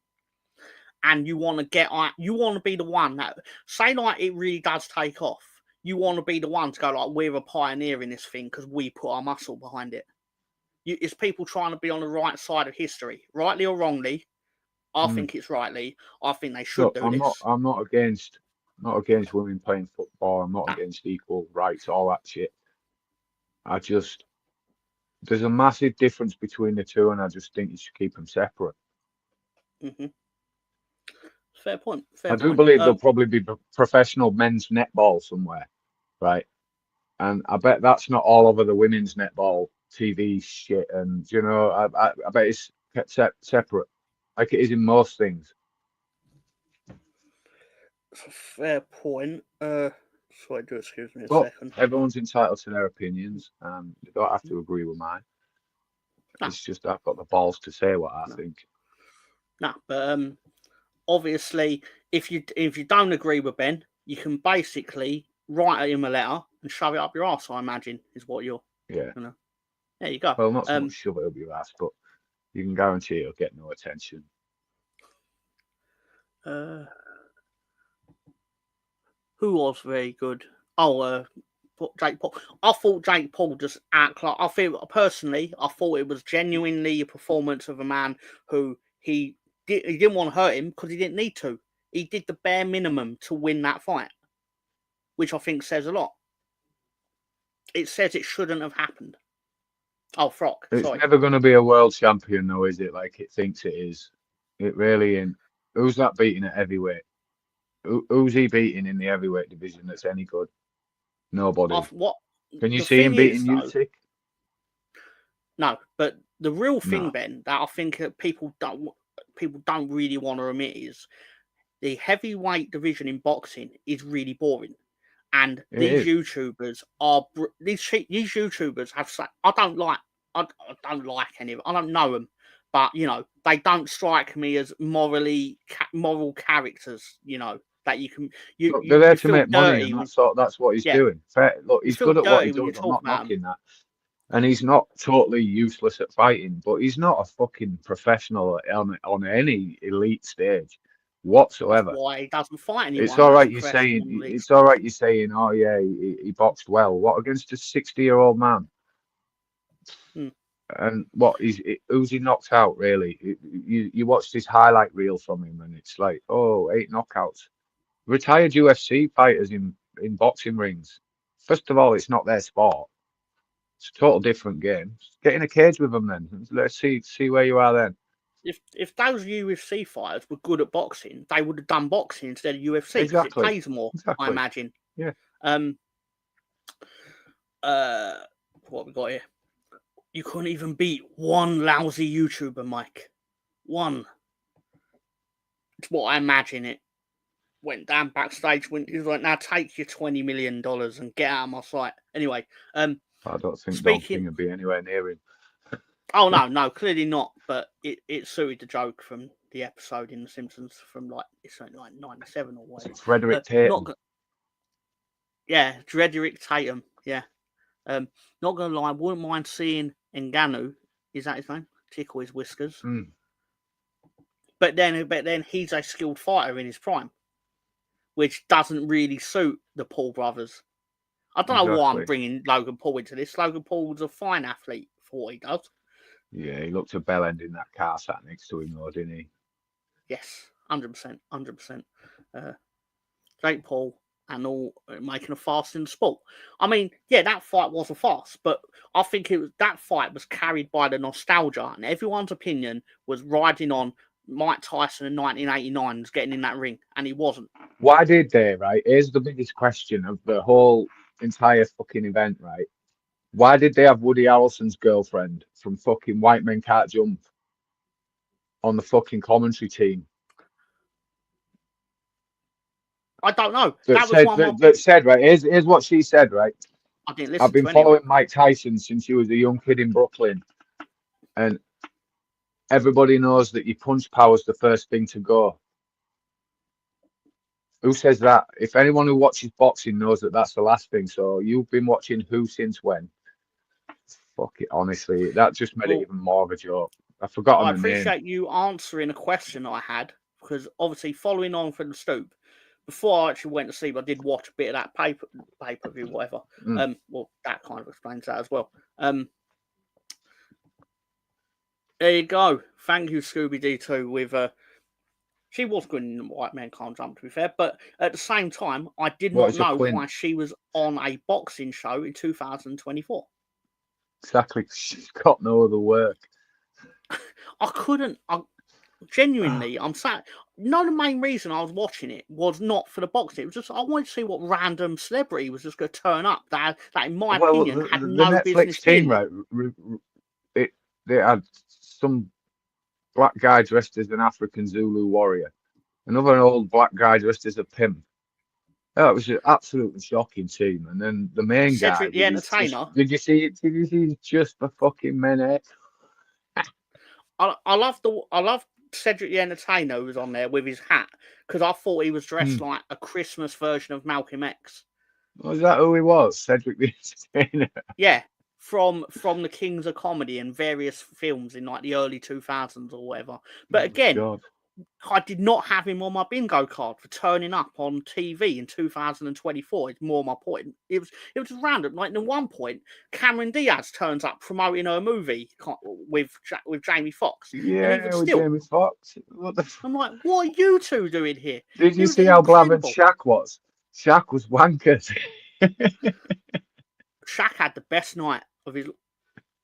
and you want to be the one that, say, like, it really does take off. You want to be the one to go, like, we're a pioneer in this thing because we put our muscle behind it. It's people trying to be on the right side of history, rightly or wrongly. I think it's rightly. I think they should do this. I'm not against women playing football. I'm not against equal rights, all that shit. There's a massive difference between the two, and I just think you should keep them separate. Fair point. I do believe there'll probably be professional men's netball somewhere, right? And I bet that's not all over the women's netball TV shit. And I bet it's kept separate, like it is in most things. Fair point. Sorry, do excuse me a second. Everyone's entitled to their opinions, and you don't have to agree with mine. It's just I've got the balls to say what I think. No, but obviously, if you don't agree with Ben, you can basically write him a letter and shove it up your ass. I imagine is what you're. Yeah. There you go. Well, not so much shove it up your ass, but you can guarantee it'll get no attention. Who was very good? Oh, Jake Paul. I thought Jake Paul just acted like. I thought it was genuinely a performance of a man who he didn't want to hurt him because he didn't need to. He did the bare minimum to win that fight, which I think says a lot. It says it shouldn't have happened. Oh, Frock. It's never going to be a world champion, though, is it? Like it thinks it is. It really ain't. Who's that beating at heavyweight? Who's he beating in the heavyweight division that's any good? Nobody. Can you see him beating Usyk? No, but the real thing, Ben, that I think people don't really want to admit is the heavyweight division in boxing is really boring, and these YouTubers have said, I don't like any of it. I don't know them, but they don't strike me as moral characters. That you can. They're there to make money, and that's what he's doing. Fair, look, he's good at what he does. I'm not knocking that. And he's not totally useless at fighting, but he's not a fucking professional on any elite stage whatsoever. That's why he doesn't fight anyone. It's all right you're saying, oh yeah, he boxed well. What, against a 60-year-old man? And who's he knocked out, really? You watched his highlight reel from him, and it's like, 8 knockouts. Retired UFC fighters in boxing rings. First of all, it's not their sport. It's a total different game. Get in a cage with them then. Let's see where you are then. If those UFC fighters were good at boxing, they would have done boxing instead of UFC. Exactly. It pays more, I imagine. Yeah. What we got here? You couldn't even beat one lousy YouTuber, Mike. One. It's what I imagine it went down backstage when he was like, now take your $20 million and get out of my sight. Anyway, I don't think Don King would be anywhere near him. Oh no, clearly not. But it suited the joke from the episode in The Simpsons from it's like 97 or whatever. Frederick Tatum. Frederick Tatum. Yeah. Not gonna lie, I wouldn't mind seeing Ngannou. Is that his name? Tickle his whiskers. But then he's a skilled fighter in his prime, which doesn't really suit the Paul brothers. I don't know why I'm bringing Logan Paul into this. Logan Paul's a fine athlete for what he does. Yeah, he looked a bell end in that car sat next to him, though, didn't he? Yes, 100%. Jake Paul and all making a fast in the sport. I mean, yeah, that fight was a farce, but I think that fight was carried by the nostalgia, and everyone's opinion was riding on Mike Tyson in 1989 was getting in that ring, and he wasn't. Why did they, right? Here's the biggest question of the whole entire fucking event, right? Why did they have Woody Harrelson's girlfriend from fucking White Men Can't Jump on the fucking commentary team? I don't know. That said, right? Here's what she said, right? I didn't listen. I've been following Mike Tyson since he was a young kid in Brooklyn, and everybody knows that your punch power's the first thing to go. Who says that? If anyone who watches boxing knows that that's the last thing. So you've been watching who since when? Fuck it, honestly, that just made it even more of a joke. I forgot. I appreciate you answering a question I had because obviously following on from the Stoop, before I actually went to sleep, I did watch a bit of that pay-per-view, whatever. Well, that kind of explains that as well. There you go. Thank you, Scooby D2. With she was good in White Man Can't Jump, to be fair, but at the same time, I did not know why she was on a boxing show in 2024. Exactly. She's got no other work. I couldn't. Genuinely, I'm sad. No, the main reason I was watching it was not for the boxing. It was just I wanted to see what random celebrity was just going to turn up that in my opinion, had no Netflix business team, being right? They had some black guy dressed as an African Zulu warrior, another old black guy dressed as a pimp. Oh, it was an absolutely shocking team. And then the main Cedric guy, the Entertainer. Did you see it? Did you see just for fucking minute? I love Cedric the Entertainer who was on there with his hat because I thought he was dressed like a Christmas version of Malcolm X. Was that who he was? Cedric the Entertainer? Yeah, from the Kings of Comedy and various films in like the early 2000s or whatever. But again, I did not have him on my bingo card for turning up on TV in 2024. It's more my point. It was just random. Like at one point, Cameron Diaz turns up promoting her movie with Jamie Foxx. Yeah, with Jamie Foxx. What the? I'm like, what are you two doing here? Did you see how blathered Shaq was? Shaq was wankers. Shaq had the best night of his.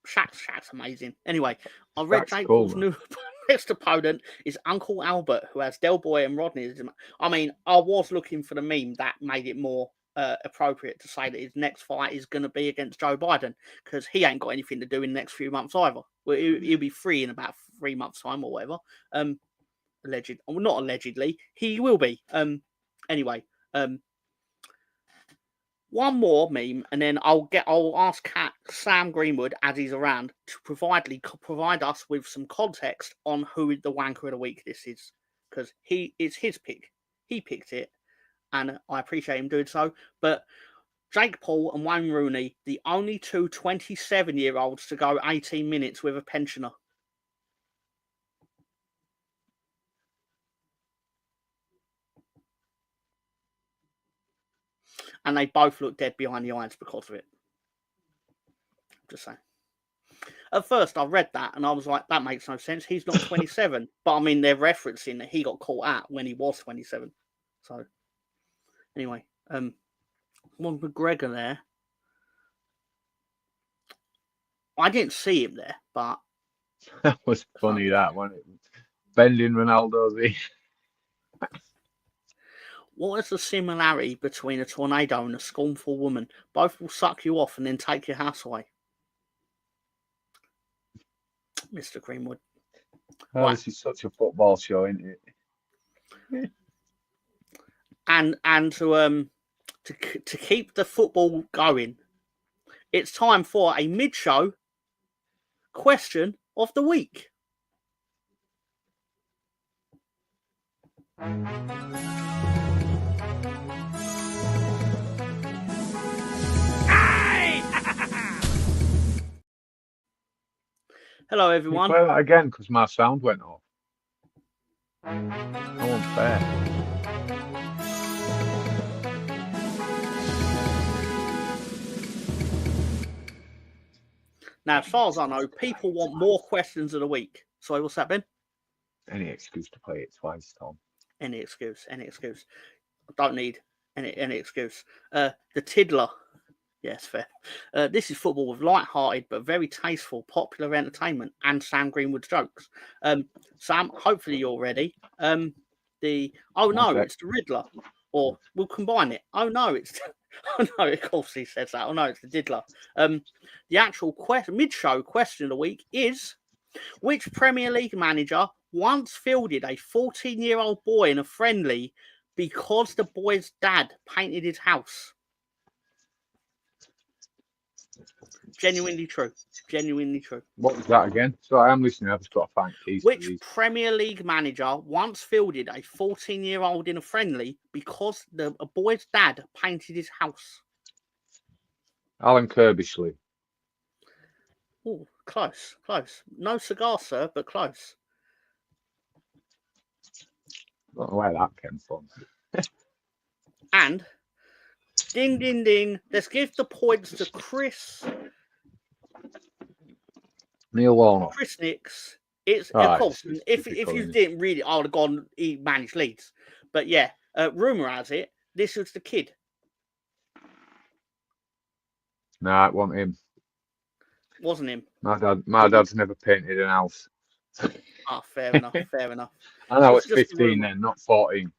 Shaq's amazing. Anyway, I read Jake Paul's new next opponent is Uncle Albert, who has Del Boy and Rodney. I mean, I was looking for the meme that made it more appropriate to say that his next fight is going to be against Joe Biden because he ain't got anything to do in the next few months either. Well, he'll be free in about 3 months' time or whatever. Not allegedly, he will be. Anyway, one more meme, and then I'll ask Sam Greenwood as he's around to provide us with some context on who the wanker of the week this is, because it's his pick. He picked it, and I appreciate him doing so. But Jake Paul and Wayne Rooney, the only two 27-year-olds to go 18 minutes with a pensioner. And they both look dead behind the eyes because of it. Just saying. At first, I read that and I was like, that makes no sense. He's not 27. But I mean, they're referencing that he got caught out when he was 27. So, anyway, one McGregor there. I didn't see him there, but. That was funny, that one. Bending Ronaldo's ear. What is the similarity between a tornado and a scornful woman? Both will suck you off and then take your house away. Mr. Greenwood. Oh, right. This is such a football show, isn't it? And to keep the football going, it's time for a mid-show question of the week. Hello, everyone. Can you play that again because my sound went off. No unfair. Now, as far as I know, people want more questions of the week. Sorry, what's that, Ben? Any excuse to play it twice, Tom. Any excuse. I don't need any excuse. The Tiddler. Yes, fair. This is football with light-hearted but very tasteful, popular entertainment and Sam Greenwood's jokes. Sam, hopefully you're ready. It's the Riddler. Or we'll combine it. Oh no, of course he says that. Oh no, it's the Diddler. The actual mid-show question of the week is: which Premier League manager once fielded a 14-year-old boy in a friendly because the boy's dad painted his house? Genuinely true. What was that again? So I am listening. I've just got to find keys. Which Premier League manager once fielded a 14-year-old in a friendly because a boy's dad painted his house? Alan Kirbishley. Oh, close. No cigar, sir, but close. don't know where that came from. And ding, ding, ding. Let's give the points to Neil Warnock. Chris Nicks. It's Oh, of course. it's If typical, you isn't it? didn't read it, I would have gone. He managed Leeds, but yeah. Rumor has it this was the kid. Nah, it wasn't him. Wasn't him. My dad's never painted an house. Ah, fair enough. Fair enough. And I was Just a 15 rumour. then, not 14.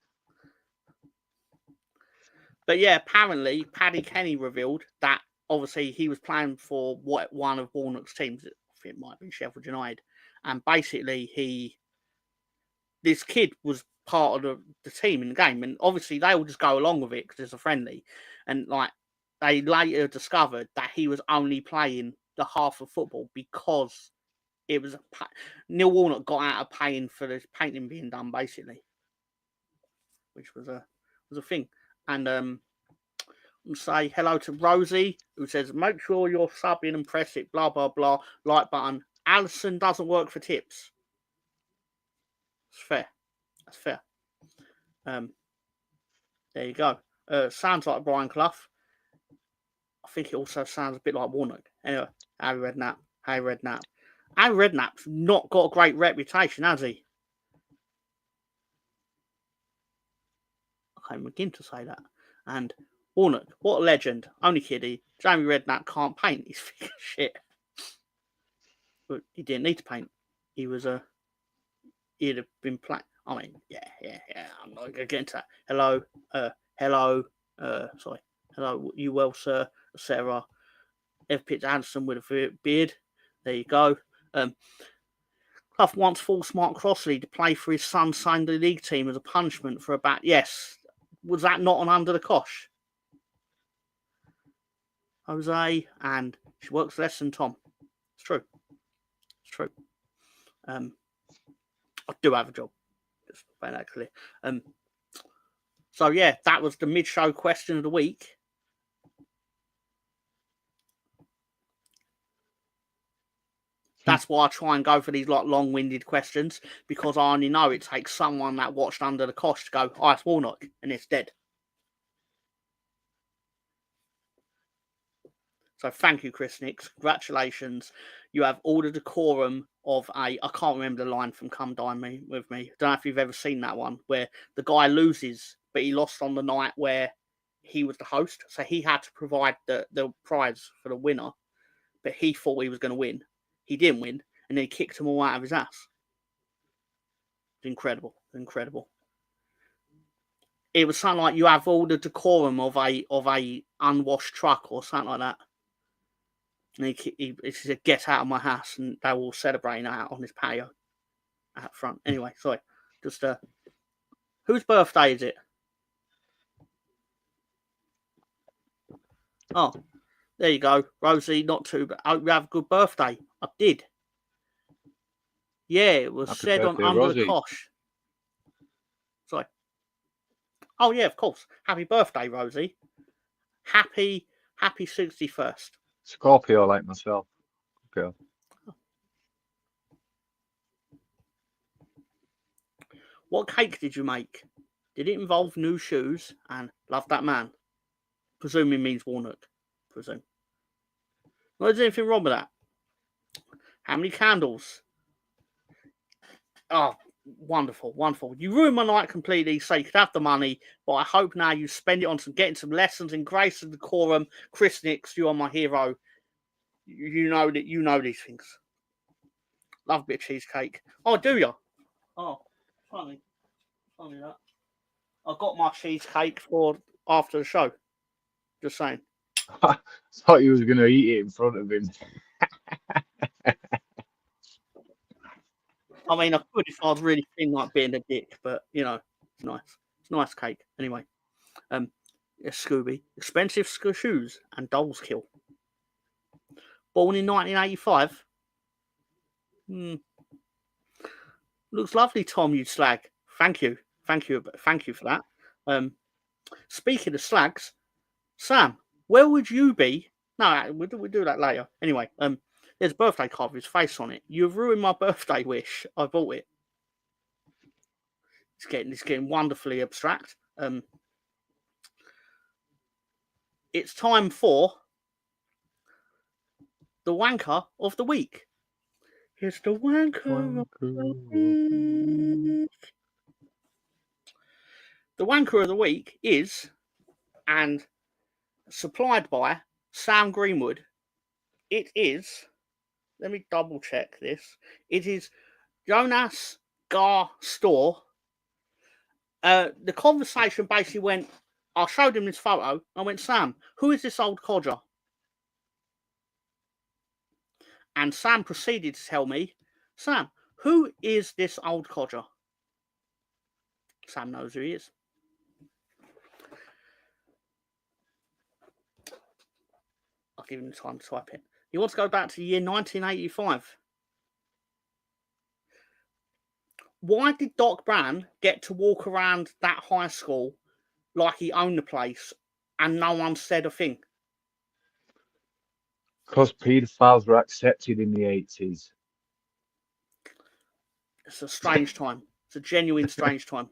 But yeah, apparently Paddy Kenny revealed that obviously he was playing for one of Warnock's teams. I think it might be Sheffield United, and basically this kid was part of the team in the game, and obviously they all just go along with it because it's a friendly, and like they later discovered that he was only playing the half of football because it was Neil Warnock got out of paying for the painting being done basically, which was a thing, and say hello to Rosie, who says, make sure you're subbing and press it, blah, blah, blah, like button. Alison doesn't work for tips. It's fair. That's fair. There you go. Sounds like Brian Clough. I think it also sounds a bit like Warnock. Anyway, Harry Redknapp. Harry Redknapp's not got a great reputation, has he? I can't begin to say that. And Warnock, what a legend. Only kiddie. Jamie Redknapp can't paint. He's fake shit. But he didn't need to paint. He was he'd have been playing. I mean, yeah. I'm not going to get into that. Hello. Sorry. Hello, you well, sir, Sarah. F. Pitts Anderson with a beard. There you go. Clough once forced Mark Crossley to play for his son's Sunday League team as a punishment for a bat. Yes. Was that not on Under the Cosh? Jose, and she works less than Tom. It's true. I do have a job. Just make that clear. So yeah, that was the mid-show question of the week. That's why I try and go for these like long-winded questions, because I only know it takes someone that watched Under the Cosh to go, oh, it's Warnock, and it's dead. So thank you, Chris Nicks. Congratulations. You have all the decorum of I can't remember the line from Come Dine With Me. I don't know if you've ever seen that one, where the guy loses, but he lost on the night where he was the host. So he had to provide the prize for the winner, but he thought he was going to win. He didn't win, and then he kicked them all out of his ass. It's incredible. It was something like you have all the decorum of a unwashed truck or something like that. And he said, get out of my house, and they were all celebrating out on his patio out front. Anyway, sorry. Just whose birthday is it? Oh, there you go. Rosie, not too bad. I hope you have a good birthday. I did. Yeah, it was Happy said birthday, on Under Rosie. the Cosh. Sorry. Oh yeah, of course. Happy birthday, Rosie. Happy 61st. Scorpio like myself. Okay. What cake did you make? Did it involve new shoes? And love that man. Presuming means Warnock. Presume. Well, is there anything wrong with that? How many candles? Oh, wonderful. You ruined my night completely, so you could have the money, but I hope now you spend it on getting some lessons in grace and decorum. Chris Nicks, you are my hero. You know these things. Love a bit of cheesecake. Oh, do you? Oh, funny that. I got my cheesecake for after the show. Just saying. I thought you was going to eat it in front of him. I mean, I could if I was really feeling like being a dick, but it's nice. It's nice cake. Anyway, Scooby, expensive shoes and dolls kill. Born in 1985. Looks lovely, Tom. You slag. Thank you for that. Speaking of slags, Sam, where would you be? No, we'll do that later. Anyway, there's a birthday card with his face on it. You've ruined my birthday wish. I bought it. It's getting wonderfully abstract. It's time for the wanker of the week. Here's the wanker of the week. The wanker of the week is, and supplied by Sam Greenwood. It is. Let me double check this. It is Jonas Gar Store. The conversation basically went, I showed him this photo. I went, Sam, who is this old codger? And Sam proceeded to tell me, Sam, who is this old codger? Sam knows who he is. I'll give him time to type it. He wants to go back to the year 1985. Why did Doc Brown get to walk around that high school like he owned the place and no one said a thing? Because paedophiles were accepted in the 80s. It's a strange time. It's a genuine strange time.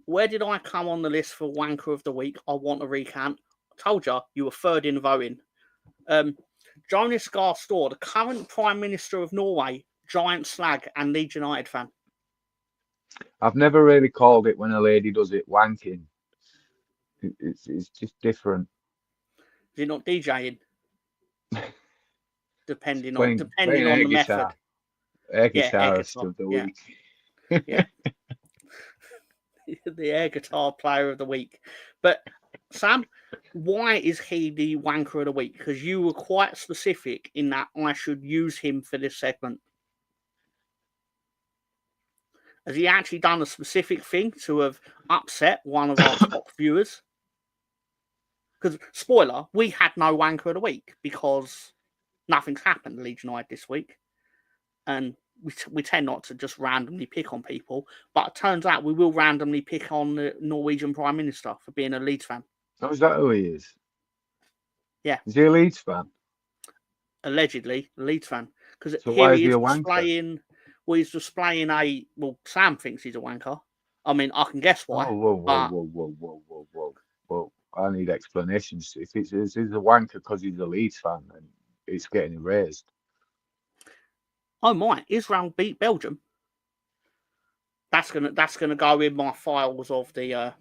Where did I come on the list for wanker of the week? I want a recount. I told you were third in voting. Jonas Gahr Store, the current Prime Minister of Norway, giant slag and Leeds United fan. I've never really called it when a lady does it wanking. It's just different. Is it not DJing? depending playing on the guitar. method. Air guitarist of the week. Yeah. The air guitar player of the week. But Sam, why is he the wanker of the week? Because you were quite specific in that I should use him for this segment. Has he actually done a specific thing to have upset one of our top viewers? Because, spoiler, we had no wanker of the week because nothing's happened at Leeds United this week. And we tend not to just randomly pick on people. But it turns out we will randomly pick on the Norwegian Prime Minister for being a Leeds fan. Oh, is that who he is? Yeah. Is he a Leeds fan? Allegedly, a Leeds fan. Because So here why is he he is a wanker? displaying... Well, he's displaying a... Well, Sam thinks he's a wanker. I mean, I can guess why. Whoa. I need explanations. If he's a wanker because he's a Leeds fan, then it's getting erased. Oh my! Israel beat Belgium. That's gonna go in my files of the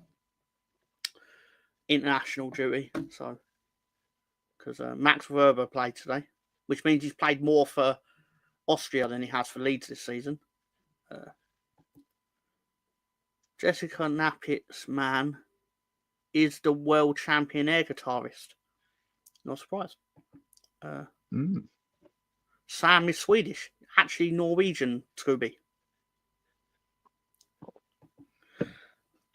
international duty. So, because Max Verber played today, which means he's played more for Austria than he has for Leeds this season. Jessica Nappitt's man is the world champion air guitarist. Not surprised. Sam is Swedish, actually Norwegian, Scooby.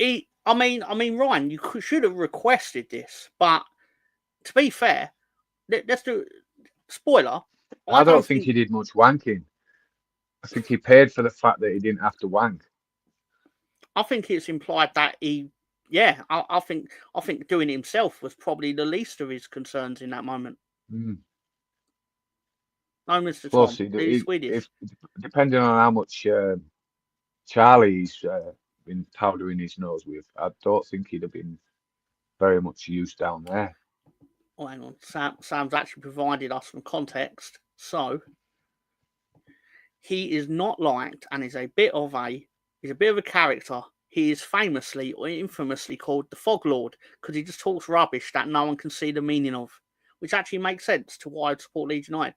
I mean, Ryan, you should have requested this, but to be fair, let's do spoiler. I don't think he did much wanking. I think he paid for the fact that he didn't have to wank. I think it's implied that he, yeah, I think doing it himself was probably the least of his concerns in that moment. Mm. No, Mr. Tom, he's Swedish. Depending on how much Charlie's been powdering his nose with, I don't think he'd have been very much used down there. Oh, hang on. Sam's actually provided us some context. So he is not liked and is a bit of a character. He is famously or infamously called the Fog Lord because he just talks rubbish that no one can see the meaning of, which actually makes sense to why I'd support Leeds United.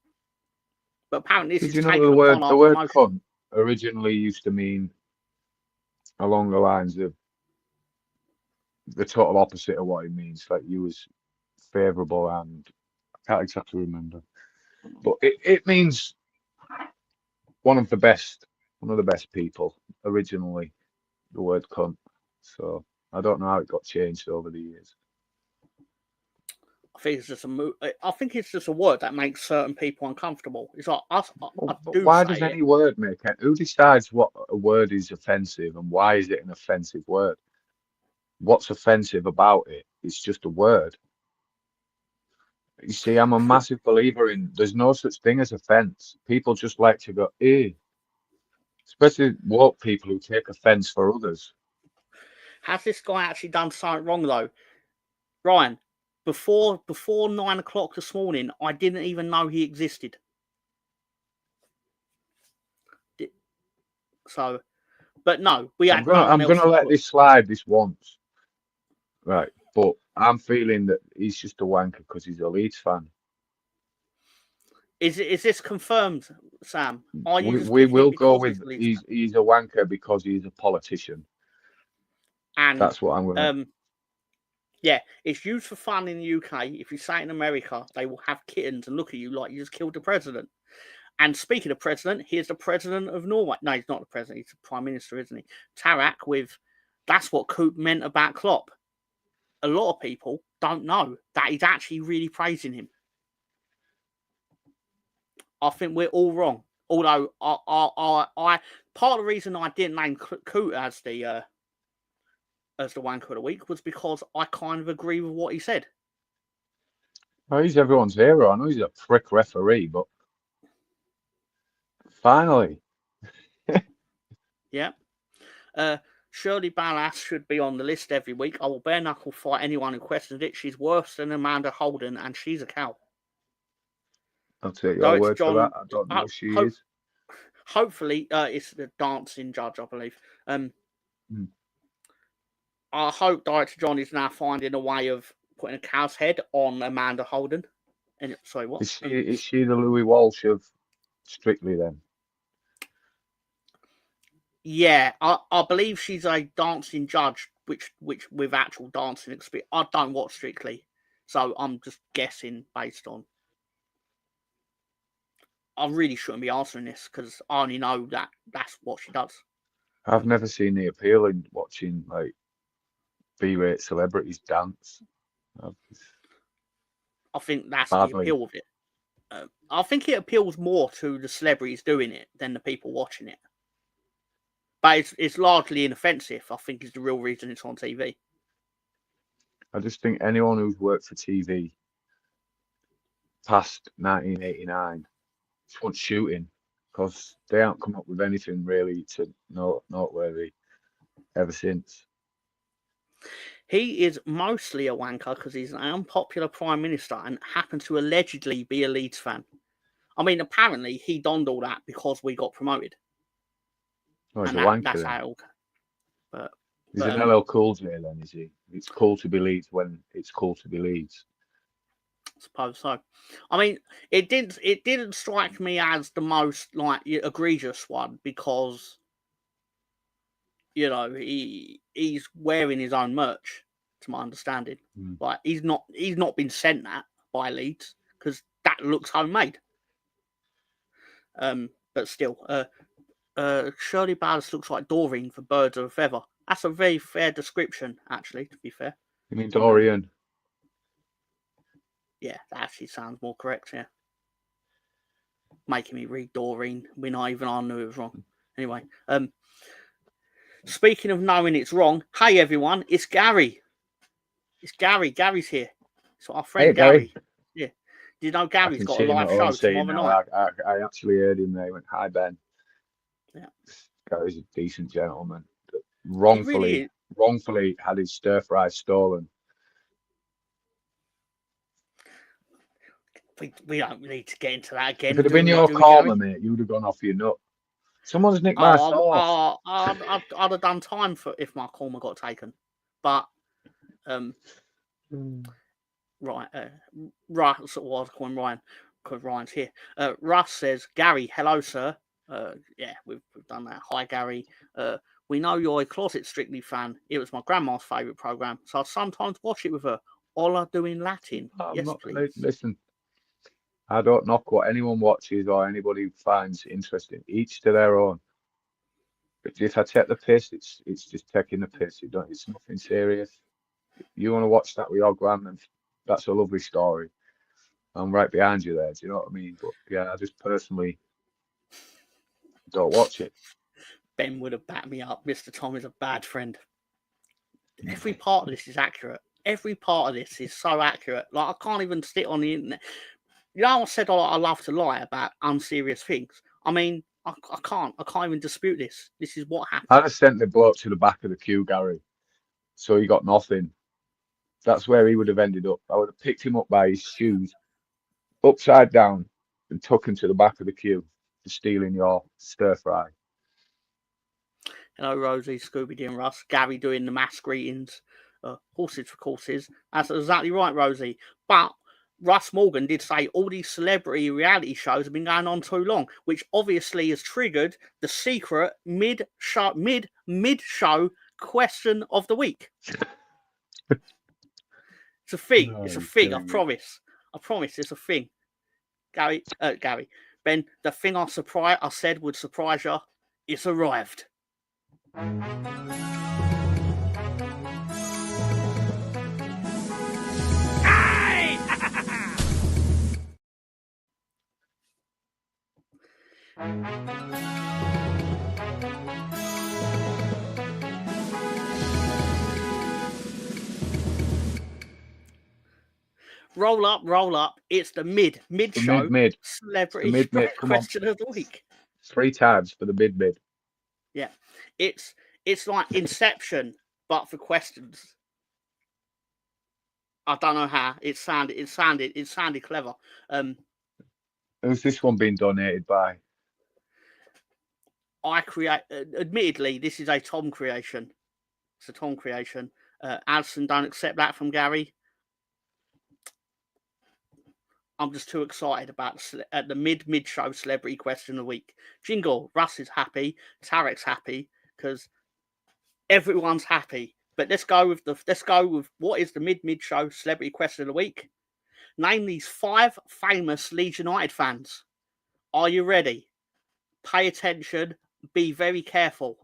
But apparently this is taken the word promotion. cunt originally used to mean along the lines of the total opposite of what it means. Like you was favourable, and I can't exactly remember, but it means one of the best people originally. The word cunt. So I don't know how it got changed over the years. I think it's just a word that makes certain people uncomfortable. It's like why does any word make it? Who decides what a word is offensive and why is it an offensive word? What's offensive about it? It's just a word. You see, I'm a massive believer in there's no such thing as offense. People just like to go, eh. Especially woke people who take offence for others. Has this guy actually done something wrong though, Ryan? Before 9 o'clock this morning, I didn't even know he existed. So, but no, we had no one I'm else. gonna let this slide this once, right? But I'm feeling that he's just a wanker because he's a Leeds fan. Is this confirmed, Sam? Are you just We picking it will go because with he's a Leeds fan? he's a wanker because he's a politician. And That's what I'm gonna. yeah, it's used for fun in the UK. If you say it in America, they will have kittens and look at you like you just killed the president. And speaking of president, here's the president of Norway. No, he's not the president. He's the prime minister, isn't he? Tarak with, that's what Coop meant about Klopp. A lot of people don't know that he's actually really praising him. I think we're all wrong. Although I part of the reason I didn't name Coop as the wanker of the week was because I kind of agree with what he said. Oh, he's everyone's hero. I know he's a prick referee, but finally. Yeah. Shirley Ballas should be on the list every week. I will bare knuckle fight anyone who questions it. She's worse than Amanda Holden, and she's a cow. I'll take your word for that. I don't know who she is. Hopefully, it's the dancing judge, I believe. I hope Director John is now finding a way of putting a cow's head on Amanda Holden. And sorry, what? Is she the Louis Walsh of Strictly then? Yeah, I believe she's a dancing judge, which with actual dancing experience. I don't watch Strictly, so I'm just guessing based on. I really shouldn't be answering this because I only know that that's what she does. I've never seen the appeal in watching like B-rate celebrities dance. I think that's Badly. the appeal of it. I think it appeals more to the celebrities doing it than the people watching it. But it's largely inoffensive, I think, is the real reason it's on TV. I just think anyone who's worked for TV past 1989 just wants shooting because they haven't come up with anything really to noteworthy ever since. He is mostly a wanker because he's an unpopular prime minister and happens to allegedly be a Leeds fan. I mean, apparently he donned all that because we got promoted. Oh, he's a wanker that's then. how. But he's an LL Cool J then, is he? It's cool to be Leeds when it's cool to be Leeds. I suppose so. I mean, it didn't strike me as the most like egregious one because he's wearing his own merch, to my understanding. Like he's not been sent that by Leeds because that looks homemade. But still, Shirley Ballas looks like Doreen for Birds of a Feather. That's a very fair description, actually. To be fair. You mean Dorian? Yeah, that actually sounds more correct. Yeah, making me read Doreen when I knew it was wrong. Anyway, speaking of knowing it's wrong, hey everyone, it's Gary. It's Gary. Gary's here. It's our friend Gary. Yeah. Do you know Gary's got a live show tomorrow night? I actually heard him there. He went, "Hi Ben." Yeah. Gary's a decent gentleman. Wrongfully had his stir fry stolen. We don't need to get into that again. If it had been your corner, mate, you would have gone off your nut. Someone's nicked my sauce. I'd have done time for if my korma got taken, but right, Russ, what I was calling Ryan, because Ryan's here. Russ says, Gary, hello, sir. Yeah, we've done that. Hi, Gary. We know you're a closet Strictly fan. It was my grandma's favourite programme, so I sometimes watch it with her. All I do in Latin. Yes, please. Listen, I don't knock what anyone watches or anybody finds interesting. Each to their own. But if I take the piss, it's just taking the piss. It's nothing serious. If you want to watch that with your gran, then that's a lovely story. I'm right behind you there. Do you know what I mean? But yeah, I just personally don't watch it. Ben would have backed me up. Mr. Tom is a bad friend. Every part of this is accurate. Every part of this is so accurate. Like, I can't even sit on the internet. You know, I said I love to lie about unserious things. I mean, I can't even dispute this. This is what happened. I'd have sent the bloke to the back of the queue, Gary. So he got nothing. That's where he would have ended up. I would have picked him up by his shoes, upside down, and took him to the back of the queue for stealing your stir fry. Hello, Rosie, Scooby Doo and Russ. Gary doing the mass greetings. Horses for courses. That's exactly right, Rosie. But Russ Morgan did say all these celebrity reality shows have been going on too long, which obviously has triggered the secret mid-show question of the week. It's a thing. Oh, it's a thing. I me. promise. It's a thing. Gary. Ben, the thing I said would surprise you. It's arrived. Roll up. It's the mid-show celebrity question of the week. 3 times for the mid. Yeah, it's like Inception, but for questions. I don't know how it sounded clever. Who's this one being donated by? Admittedly, this is a Tom creation. It's a Tom creation. Alison, don't accept that from Gary. I'm just too excited about the mid-show celebrity question of the week. Jingle, Russ is happy, Tarek's happy, because everyone's happy. But let's go with what is the mid-show celebrity question of the week. Name these 5 famous Leeds United fans. Are you ready? Pay attention. Be very careful.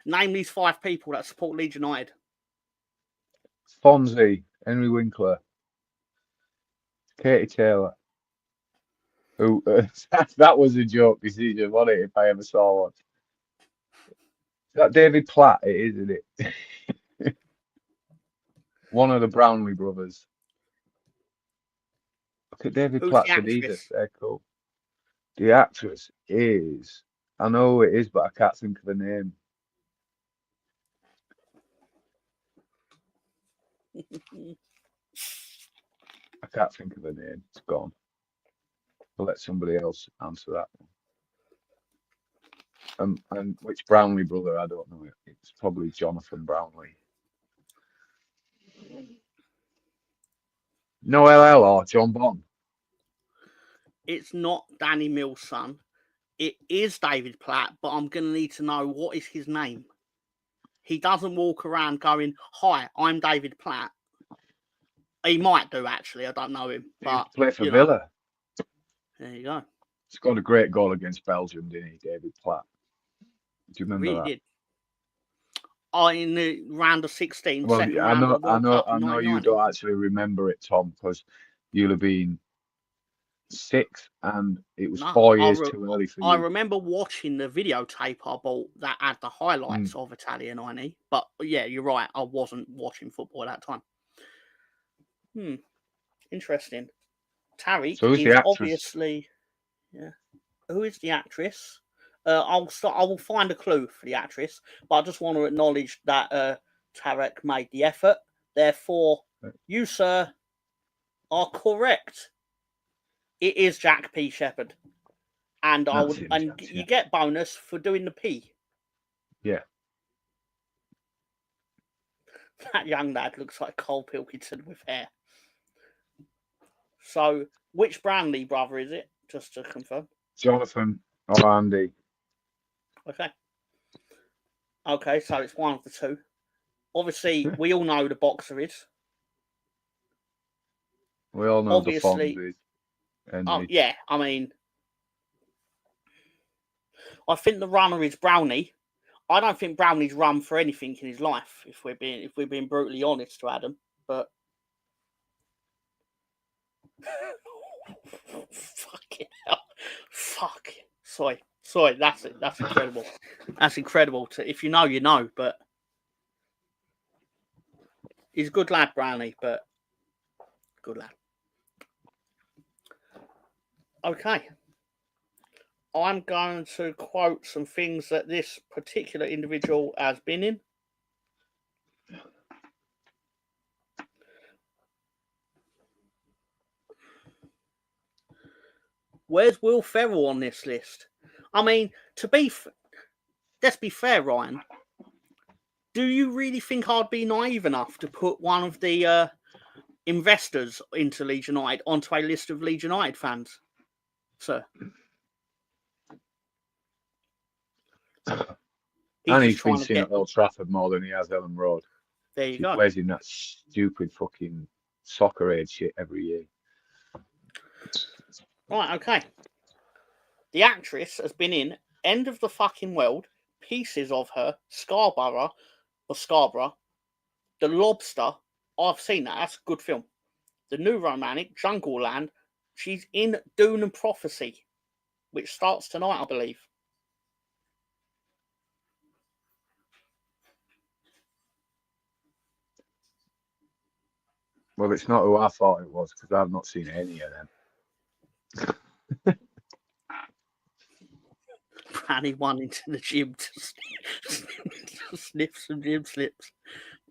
Name these 5 people that support Leeds United. Swansea, Henry Winkler, Katie Taylor. Who? That was a joke decision, wasn't it? If I ever saw one. Is that David Platt? It is, isn't it? One of the Brownlee brothers. Look at David Platt's Adidas. They're cool. The actress is. I know it is, but I can't think of her name. I can't think of her name. It's gone. I'll let somebody else answer that one. And which Brownlee brother? I don't know. It's probably Jonathan Brownlee. No LL or John Bond. It's not Danny Mills' son. It is David Platt, but I'm going to need to know what is his name. He doesn't walk around going, "Hi, I'm David Platt." He might do, actually. I don't know him. But he played for Villa. There you go. Scored a great goal against Belgium, didn't he, David Platt? Do you remember that? Did. Oh, in the round of 16. Well, I know you don't actually remember it, Tom, because you'll have been 6 and it was 4 years too early for you. I remember watching the videotape I bought that had the highlights of Italia 90. But yeah, you're right. I wasn't watching football at that time. Interesting. Tariq is obviously. Yeah. Who is the actress? I will find a clue for the actress, but I just want to acknowledge that Tarek made the effort. Therefore, you, sir, are correct. It is Jack P. Shepherd, and you get bonus for doing the P. Yeah. That young lad looks like Cole Pilkington with hair. So, which Brownlee brother is it? Just to confirm. Jonathan or Andy. Okay, so it's one of the 2. Obviously, we all know the boxer is. We all know the Fonz is. Oh, yeah, I mean, I think the runner is Brownie. I don't think Brownie's run for anything in his life, if we're being brutally honest to Adam. But fucking hell, sorry, that's it. That's incredible. That's incredible. If you know, you know. But he's a good lad, Brownie. But good lad. Okay. I'm going to quote some things that this particular individual has been in. Where's Will Ferrell on this list? I mean, let's be fair, Ryan. Do you really think I'd be naive enough to put one of the investors into Leeds United onto a list of Leeds United fans, sir? And he's been seen at Old Trafford more than he has Ellen Road. There you go. He plays in that stupid fucking soccer age shit every year. Right, okay. The actress has been in End of the Fucking World, Pieces of Her, Scarborough, The Lobster. I've seen that. That's a good film. The New Romantic, Jungle Land. She's in Dune and Prophecy, which starts tonight, I believe. Well, it's not who I thought it was because I've not seen any of them. Branny won into the gym to sniff some gym slips.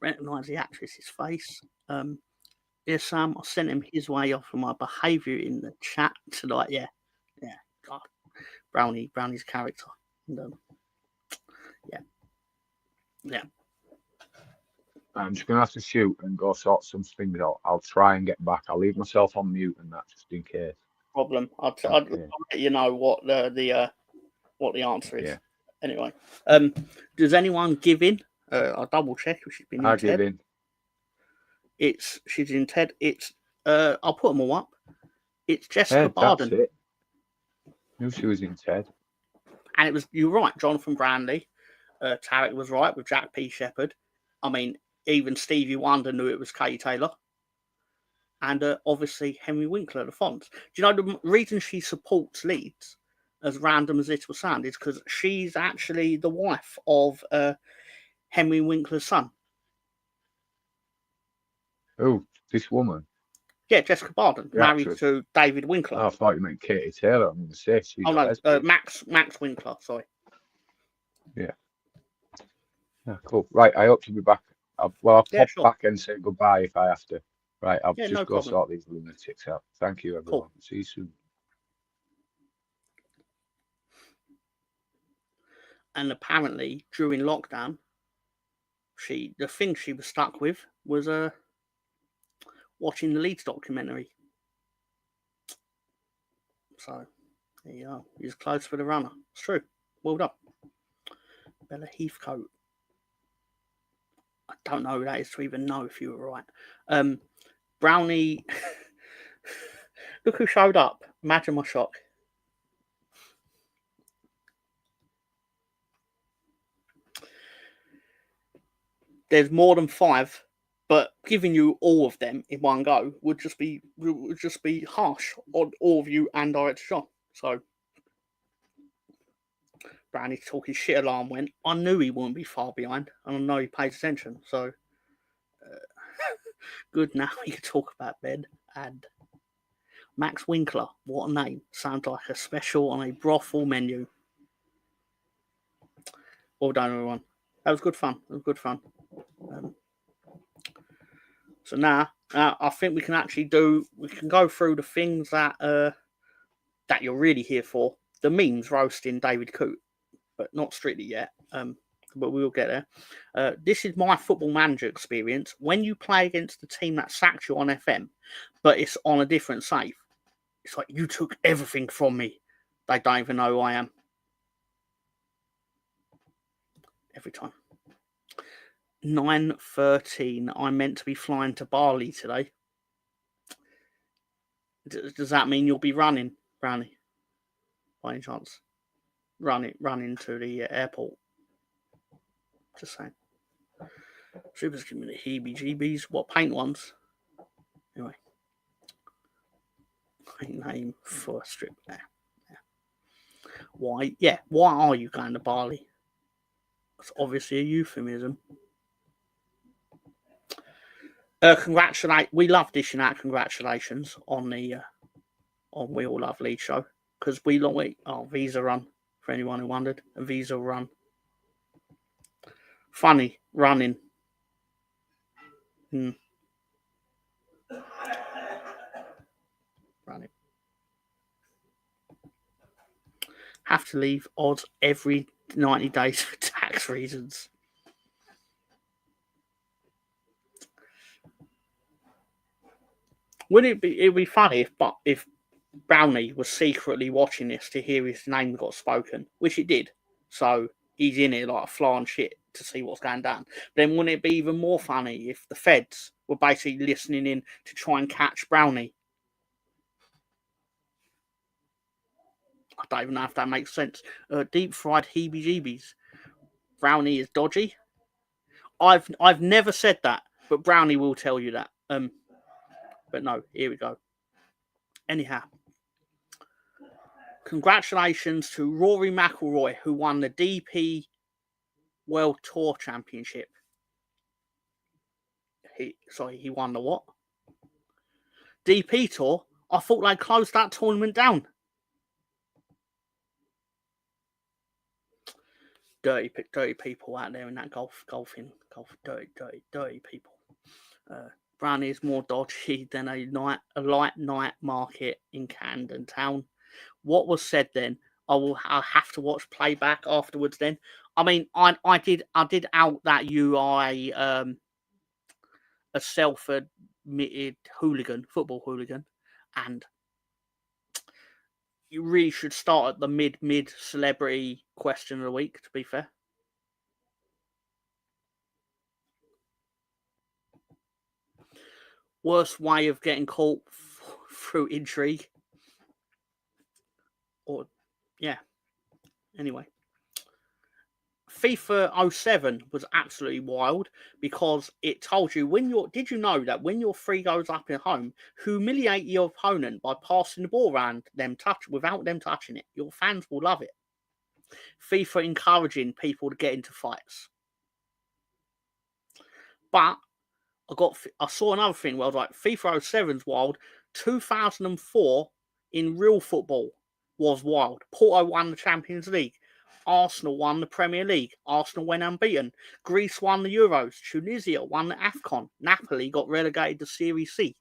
Recognise the actress's face. Yeah, Sam, I sent him his way off for my behaviour in the chat tonight. Yeah. God, Brownie's character. And, yeah. I'm just going to have to shoot and go sort some things out. I'll try and get back. I'll leave myself on mute and that just in case. Problem. I'll let you know what the answer is. Yeah. Anyway, does anyone give in? I'll double check if she's been in. I give in. She's in Ted. I'll put them all up. It's Jessica Barden. That's it. Knew she was in Ted. And you're right, Jonathan Brandley. Tarek was right with Jack P. Shepherd. I mean, even Stevie Wonder knew it was Katie Taylor. And obviously Henry Winkler, the Fonts. Do you know the reason she supports Leeds, as random as it will sound, is because she's actually the wife of Henry Winkler's son. Oh, this woman? Yeah, Jessica Barden, married to David Winkler. Oh, I thought you meant Katie Taylor. I'm going to say she's Max Winkler, sorry. Yeah. Yeah, cool. Right, I hope to be back. I'll pop back and say goodbye if I have to. Right, I'll just go sort these lunatics out. Thank you, everyone. Cool. See you soon. And apparently, during lockdown, the thing she was stuck with was watching the Leeds documentary. So, there you go. He's close for the runner. It's true. Well done. Bella Heathcote. I don't know who that is to even know if you were right. Brownie. Look who showed up. Imagine my shock. There's more than 5, but giving you all of them in one go would just be harsh on all of you and Director John. So Brownie's talking shit alarm went. I knew he wouldn't be far behind, and I know he pays attention. So good. Now we can talk about Ben and Max Winkler. What a name! Sounds like a special on a brothel menu. Well done, everyone. That was good fun. So now I think we can actually go through the things that that you're really here for. The memes roasting David Coote, but not strictly yet. But we will get there. This is my Football Manager experience. When you play against the team that sacked you on FM, but it's on a different save. It's like, you took everything from me. They don't even know who I am. Every time. 9:13. I'm meant to be flying to Bali today. Does that mean you'll be running, Brownie? By any chance? Running to the airport. Just saying. Strippers give me the heebie-jeebies. What, paint ones? Anyway. Paint name for a strip there. Yeah. Why? Yeah, why are you going to Bali? That's obviously a euphemism. We love dishing out congratulations on the on We All Love Leeds show, because Visa run, for anyone who wondered. A Visa run. Funny, running. Running. Have to leave odds every 90 days for tax reasons. It'd be funny if Brownie was secretly watching this to hear his name got spoken, which it did. So he's in it like a fly on shit to see what's going down. Then wouldn't it be even more funny if the feds were basically listening in to try and catch Brownie? I don't even know if that makes sense. Deep fried heebie-jeebies. Brownie is dodgy. I've never said that, but Brownie will tell you that. But no, here we go. Anyhow, congratulations to Rory McIlroy, who won the DP World Tour Championship. He won the what? DP Tour? I thought they closed that tournament down. Dirty people out there in that golfing, dirty people. Brownie is more dodgy than a light night market in Camden Town. What was said then? I'll have to watch playback afterwards. Then, I mean, I did out that you are a self-admitted football hooligan, and you really should start at the mid celebrity question of the week. To be fair. Worst way of getting caught through intrigue. Or, yeah. Anyway. FIFA 07 was absolutely wild because it told you did you know that when your 3 goes up at home, humiliate your opponent by passing the ball around without them touching it. Your fans will love it. FIFA encouraging people to get into fights. But I saw another thing where I was like, FIFA 07's wild. 2004 in real football was wild. Porto won the Champions League. Arsenal won the Premier League. Arsenal went unbeaten. Greece won the Euros. Tunisia won the AFCON. Napoli got relegated to Serie C.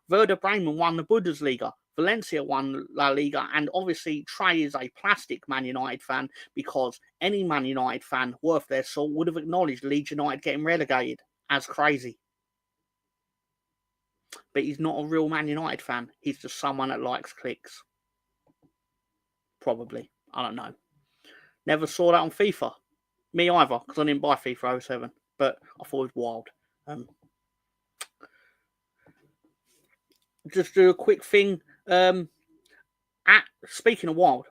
Werder Bremen won the Bundesliga. Valencia won La Liga. And obviously, Trey is a plastic Man United fan because any Man United fan worth their salt would have acknowledged Leeds United getting relegated as crazy. But he's not a real Man United fan. He's just someone that likes clicks. Probably. I don't know. Never saw that on FIFA. Me either, because I didn't buy FIFA 07. But I thought it was wild. Just do a quick thing. Speaking of wild,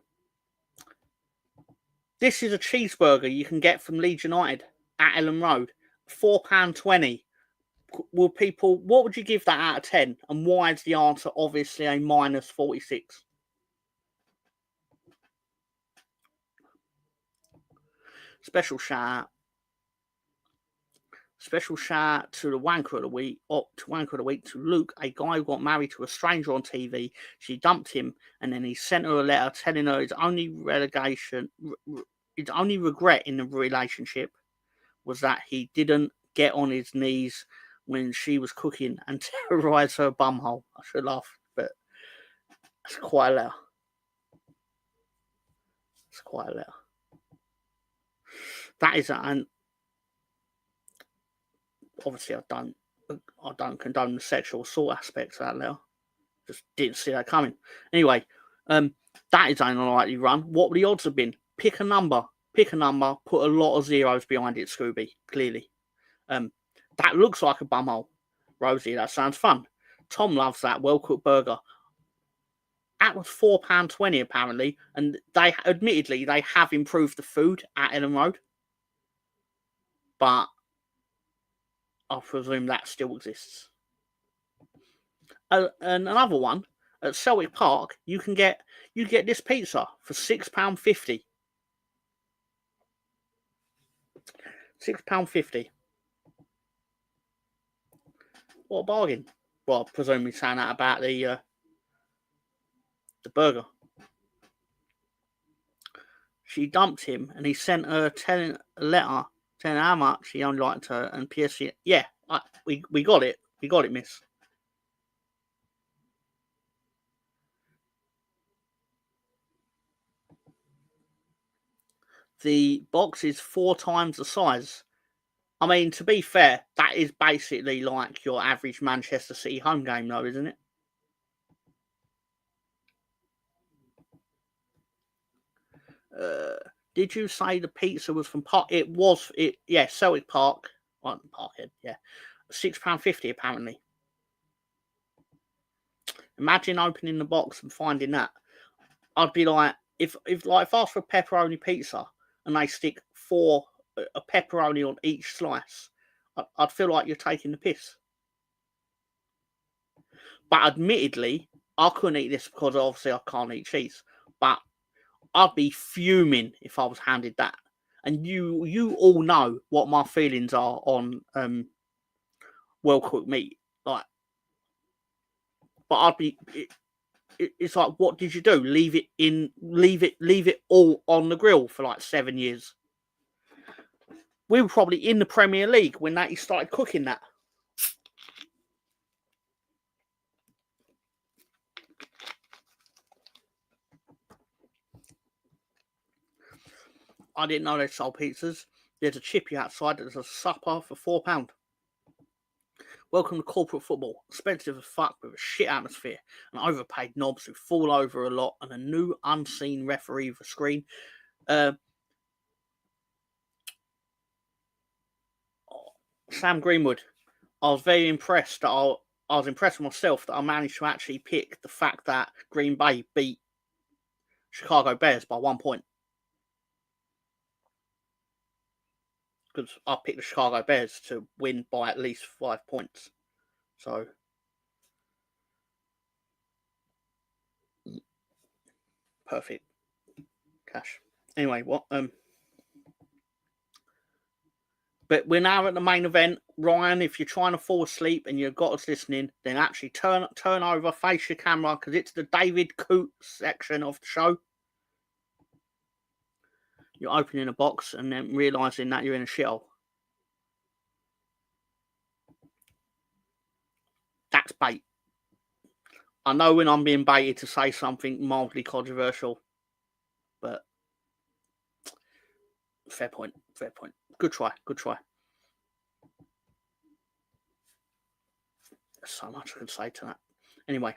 this is a cheeseburger you can get from Leeds United at Ellen Road. £4.20. What would you give that out of 10? And why is the answer obviously a minus 46? Special shout out to the wanker of the week, to Luke, a guy who got married to a stranger on TV. She dumped him, and then he sent her a letter telling her his only regret in the relationship was that he didn't get on his knees when she was cooking and terrorise her bumhole. I should laugh, but that's quite a letter. It's quite a letter. That is an. Obviously, I don't condone the sexual assault aspects of that letter. Just didn't see that coming. Anyway, that is an unlikely run. What would the odds have been? Pick a number. Put a lot of zeros behind it, Scooby. Clearly. That looks like a bumhole. Rosie, that sounds fun. Tom loves that well-cooked burger. That was £4.20 apparently, and they have improved the food at Ellen Road, but I presume that still exists. And another one at Celtic Park, you get this pizza for £6.50. £6.50. What a bargain! Well, presumably saying that about the burger. She dumped him, and he sent her a letter telling how much he only liked her, and PSG. Yeah, we got it. We got it, miss. The box is 4 times the size. I mean, to be fair, that is basically like your average Manchester City home game, though, isn't it? Did you say the pizza was from Park? It was. Yeah, Celtic Park. Parkhead. Yeah, £6.50 apparently. Imagine opening the box and finding that. I'd be like, if I ask for a pepperoni pizza and they stick 4 a pepperoni on each slice, I'd feel like you're taking the piss. But admittedly, I couldn't eat this because obviously I can't eat cheese. But I'd be fuming if I was handed that. And you all know what my feelings are on well cooked meat. Like, but I'd be. It's like, what did you do? Leave it all on the grill for like 7 years. We were probably in the Premier League when he started cooking that. I didn't know they sold pizzas. There's a chippy outside. There's a supper for £4. Welcome to corporate football. Expensive as fuck with a shit atmosphere and overpaid knobs who fall over a lot and a new unseen referee for screen. Sam Greenwood. I was very impressed that I was impressed with myself that I managed to actually pick the fact that Green Bay beat Chicago Bears by 1 point. Because I picked the Chicago Bears to win by at least 5 points. So, perfect. Cash. Anyway, what? But we're now at the main event. Ryan, if you're trying to fall asleep and you've got us listening, then actually turn over, face your camera, because it's the David Coote section of the show. You're opening a box and then realising that you're in a shithole. That's bait. I know when I'm being baited to say something mildly controversial, but fair point. Good try. There's so much I could say to that. Anyway,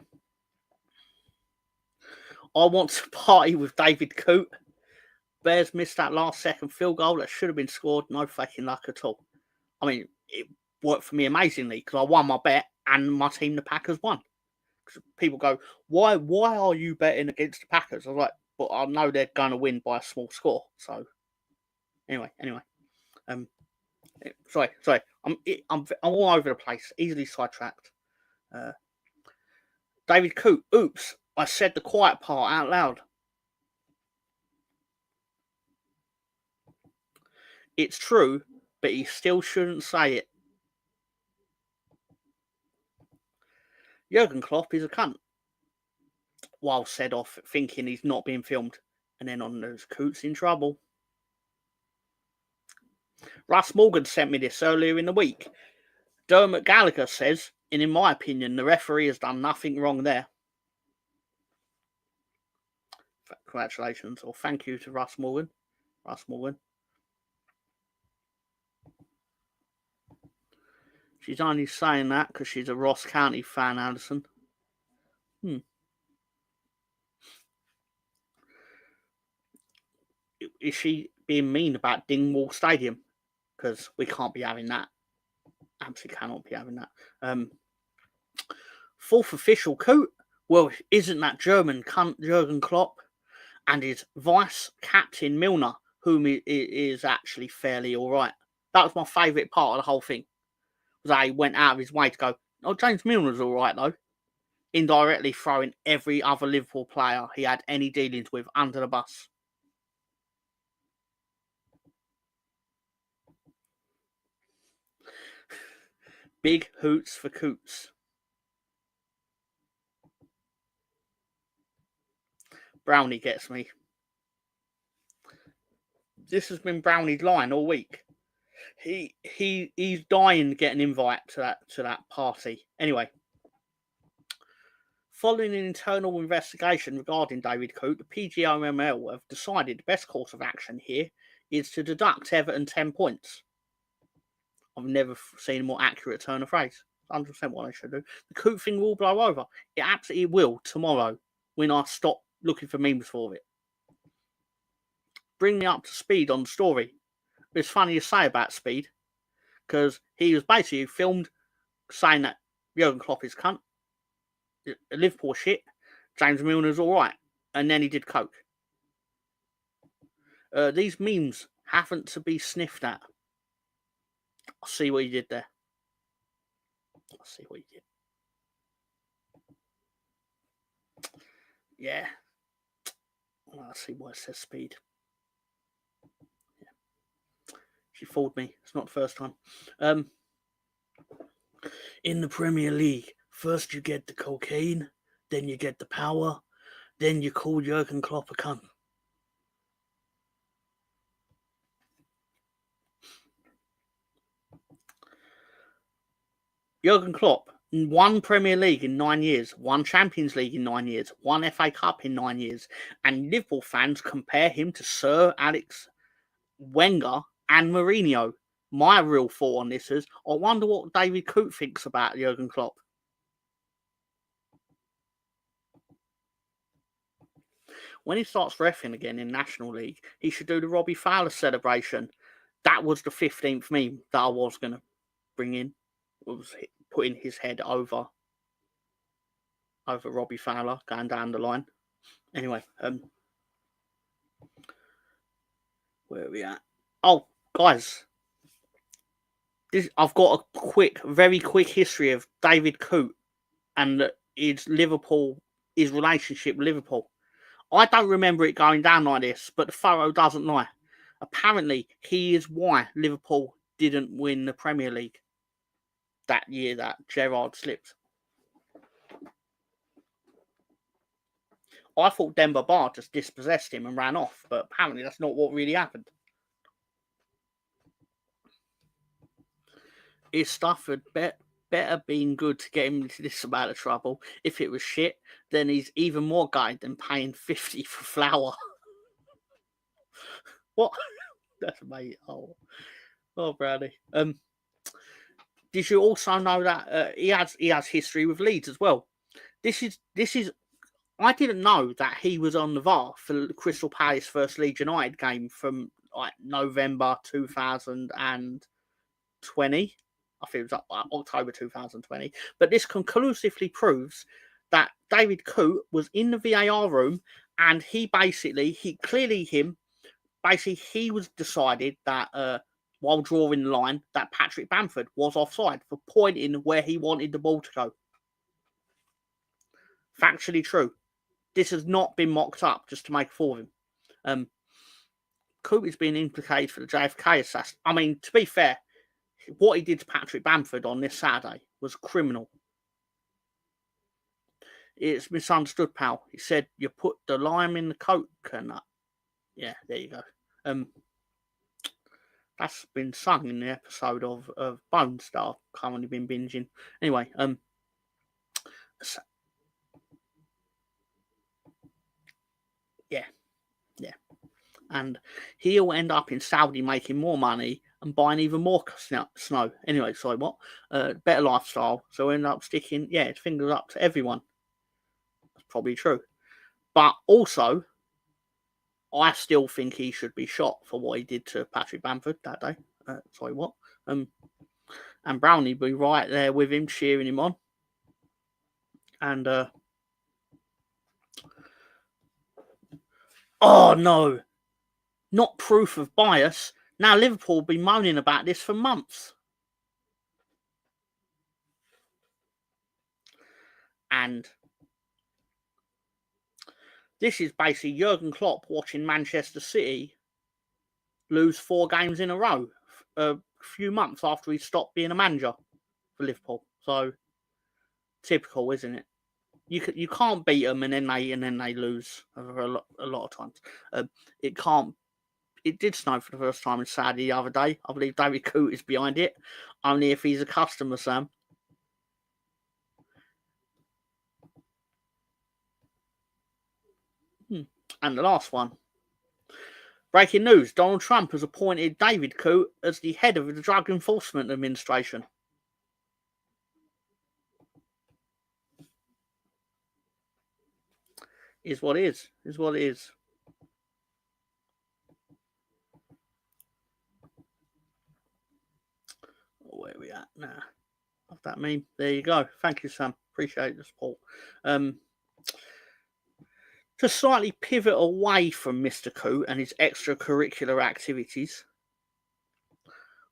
I want to party with David Coote. Bears missed that last second field goal that should have been scored. No fucking luck at all. I mean, it worked for me amazingly because I won my bet and my team, the Packers, won. People go, why are you betting against the Packers? I was like, but I know they're going to win by a small score. So anyway, sorry, I'm all over the place, easily sidetracked. David Coote, oops, I said the quiet part out loud. It's true, but he still shouldn't say it. Jurgen Klopp is a cunt. While said off thinking he's not being filmed. And then on those Coote's in trouble. Russ Morgan sent me this earlier in the week. Dermot Gallagher says, and in my opinion, the referee has done nothing wrong there. Congratulations, or thank you to Russ Morgan. She's only saying that because she's a Ross County fan, Alison. Is she being mean about Dingwall Stadium? Because we can't be having that. Absolutely cannot be having that. Fourth official Coote. Well, isn't that German cunt Jurgen Klopp and his vice captain Milner, whom is actually fairly all right. That was my favourite part of the whole thing. They went out of his way to go, oh, James Milner's all right though. Indirectly throwing every other Liverpool player he had any dealings with under the bus. Big hoots for Coots. Brownie gets me. This has been Brownie's line all week. He's dying to get an invite to that party. Anyway, following an internal investigation regarding David Coote, the PGMOL have decided the best course of action here is to deduct Everton 10 points. I've never seen a more accurate turn of phrase. 100% what I should do. The Coote thing will blow over. It absolutely will tomorrow when I stop looking for memes for it. Bring me up to speed on the story. It's funny to say about Speed because he was basically filmed saying that Jurgen Klopp is cunt, Liverpool shit, James Milner's all right, and then he did coke. These memes haven't to be sniffed at. I see what you did there. I see what you did. Yeah. Well, I see why it says Speed. Yeah. She fooled me. It's not the first time. In the Premier League, first you get the cocaine, then you get the power, then you call Jurgen Klopp a cunt. Jurgen Klopp won Premier League in 9 years, won Champions League in 9 years, won FA Cup in 9 years, and Liverpool fans compare him to Sir Alex Wenger and Mourinho. My real thought on this is, I wonder what David Coote thinks about Jurgen Klopp. When he starts reffing again in National League, he should do the Robbie Fowler celebration. That was the 15th meme that I was going to bring in. Was putting his head over Robbie Fowler going down the line. Anyway, where are we at? Oh, guys, I've got a very quick history of David Coote and his relationship with Liverpool. I don't remember it going down like this, but the photo doesn't lie. Apparently, he is why Liverpool didn't win the Premier League that year that Gerrard slipped. I thought Demba Ba just dispossessed him and ran off, but apparently that's not what really happened. His stuff had better been good to get him into this amount of trouble. If it was shit, then he's even more gutted than paying 50 for flour. What? That's amazing. Oh, Brownie. Did you also know that he has history with Leeds as well? This is. I didn't know that he was on the VAR for the Crystal Palace vs Leeds United game from like November 2020. I think it was October 2020. But this conclusively proves that David Coote was in the VAR room, and he was decided that while drawing the line that Patrick Bamford was offside for pointing where he wanted the ball to go. Factually true. This has not been mocked up just to make a fool of him. Coote is being implicated for the JFK assassin. I mean, to be fair, what he did to Patrick Bamford on this Saturday was criminal. It's misunderstood, pal. He said, you put the lime in the coconut. Yeah, there you go. That's been sung in the episode of Bones that I've currently been binging. Anyway, yeah. And he'll end up in Saudi making more money and buying even more snow. Anyway, sorry, what? Better lifestyle. So end up sticking, it's fingers up to everyone. That's probably true. But also, I still think he should be shot for what he did to Patrick Bamford that day. Sorry, what? And Brownie be right there with him, cheering him on. And, oh no, not proof of bias. Now Liverpool will be moaning about this for months. And this is basically Jurgen Klopp watching Manchester City lose 4 games in a row a few months after he stopped being a manager for Liverpool. So typical, isn't it? You can't beat them and then they lose a lot of times. it did snow for the first time in Saudi the other day. I believe David Coote is behind it. Only if he's a customer, Sam. And the last one. Breaking news, Donald Trump has appointed David Coote as the head of the Drug Enforcement Administration. Is what it is. Is what it is. Where are we at now? Of that meme. There you go. Thank you, Sam. Appreciate the support. To slightly pivot away from Mr. Coote and his extracurricular activities,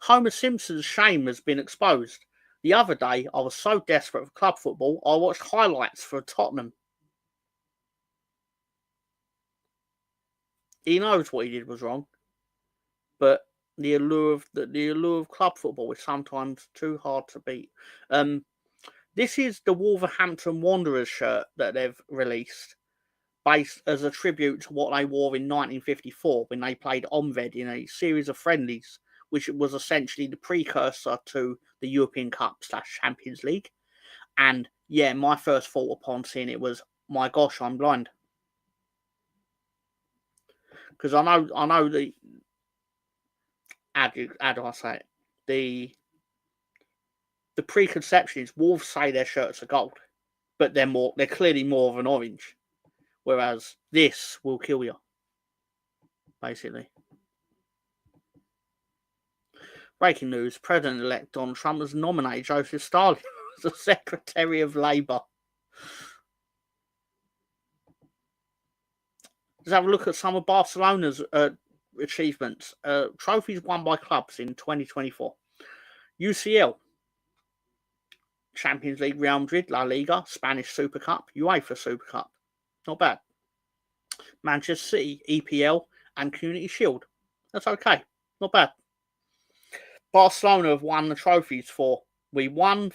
Homer Simpson's shame has been exposed. The other day, I was so desperate for club football, I watched highlights for Tottenham. He knows what he did was wrong, but the allure of club football is sometimes too hard to beat. This is the Wolverhampton Wanderers shirt that they've released, based as a tribute to what they wore in 1954 when they played Omved in a series of friendlies, which was essentially the precursor to the European Cup / Champions League. And yeah, my first thought upon seeing it was, my gosh, I'm blind. Because I know the, how do I say it? The preconception is Wolves say their shirts are gold, but they're clearly more of an orange. Whereas this will kill you, basically. Breaking news, President-elect Donald Trump has nominated Joseph Stalin as the Secretary of Labour. Let's have a look at some of Barcelona's achievements. Trophies won by clubs in 2024. UCL, Champions League, Real Madrid, La Liga, Spanish Super Cup, UEFA Super Cup. Not bad. Manchester City, EPL, and Community Shield. That's okay. Not bad. Barcelona have won the trophies for. We beat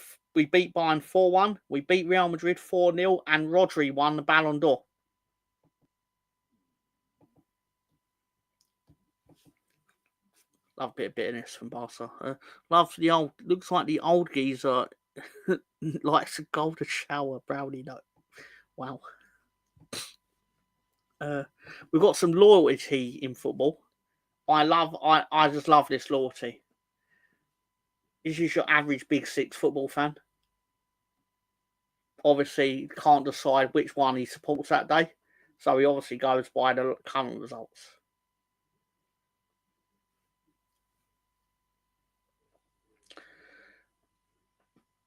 Bayern 4-1, we beat Real Madrid 4-0, and Rodri won the Ballon d'Or. Love a bit of bitterness from Barca. Love the old, looks like the old geezer likes a golden shower brownie note. Wow. We've got some loyalty in football. I just love this loyalty. This is your average Big Six football fan. Obviously, can't decide which one he supports that day. So he obviously goes by the current results.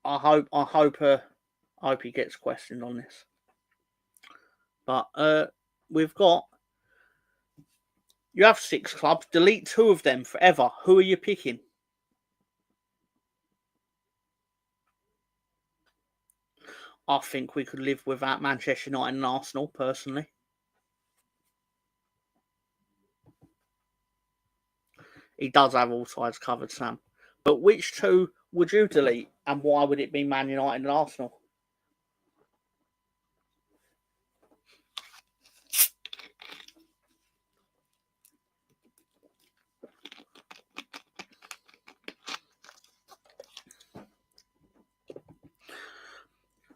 I hope he gets questioned on this. But we've got, you have 6 clubs. Delete 2 of them forever. Who are you picking? I think we could live without Manchester United and Arsenal, personally. He does have all sides covered, Sam. But which 2 would you delete, and why would it be Man United and Arsenal?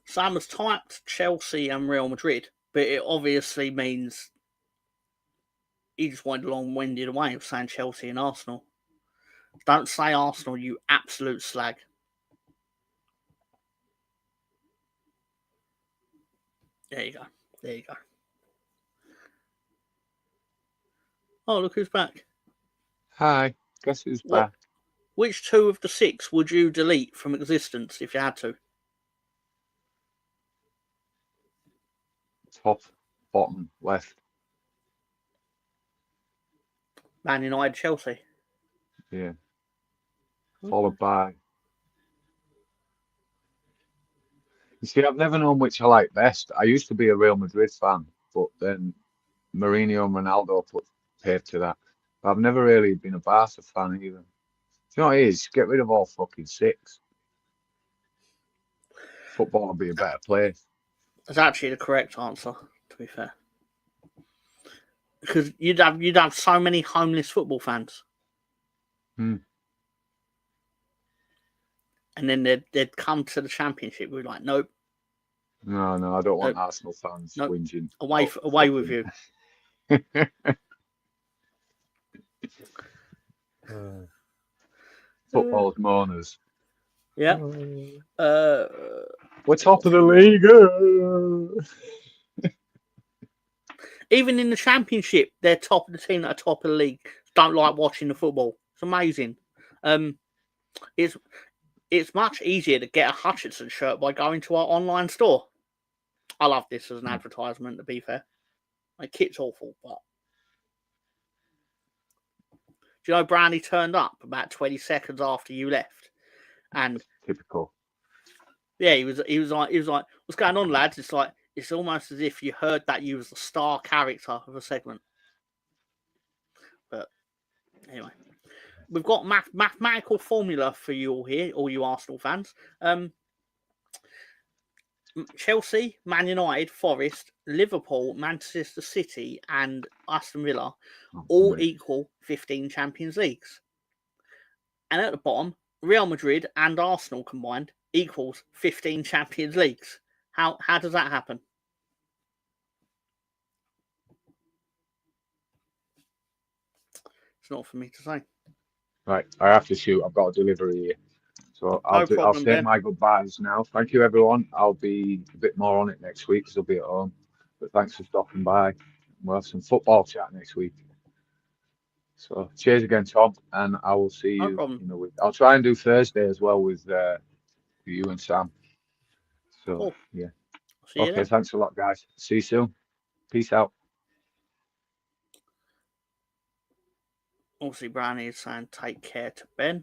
Sam has typed Chelsea and Real Madrid, but it obviously means he just went a long-winded way of saying Chelsea and Arsenal. Don't say Arsenal, you absolute slag. There you go. There you go. Oh, look who's back. Hi. Guess who's back? Which 2 of the 6 would you delete from existence if you had to? Top, bottom, left. Man United, Chelsea. Yeah. Followed by. You see, I've never known which I like best. I used to be a Real Madrid fan, but then Mourinho and Ronaldo paid to that. But I've never really been a Barca fan either. You know what it is? Get rid of all fucking 6. Football would be a better place. That's actually the correct answer, to be fair. because you'd have so many homeless football fans. Hmm. And then they'd come to the Championship. We're like, nope. No, I don't want Arsenal fans whinging. Away with you. Football's mourners. Yeah. We're top of the league. Even in the Championship, they're top of the team that are top of the league. Don't like watching the football. It's amazing. It's much easier to get a Hutchinson shirt by going to our online store. I love this as an advertisement, to be fair. My kit's awful, but do you know Brownie turned up about 20 seconds after you left? And typical. Yeah, he was like, what's going on, lads? It's like, it's almost as if you heard that you was the star character of a segment. But anyway, we've got mathematical formula for you all here, all you Arsenal fans. Chelsea, Man United, Forest, Liverpool, Manchester City, and Aston Villa all equal 15 Champions Leagues. And at the bottom, Real Madrid and Arsenal combined equals 15 Champions Leagues. How does that happen? It's not for me to say. Right, I have to shoot. I've got a delivery here. So I'll say my goodbyes now. Thank you, everyone. I'll be a bit more on it next week because I'll be at home. But thanks for stopping by. We'll have some football chat next week. So cheers again, Tom, and I will see you in a week. I'll try and do Thursday as well with you and Sam. So cool. Yeah. Okay, thanks a lot, guys. See you soon. Peace out. Obviously, Brownie is saying take care to Ben.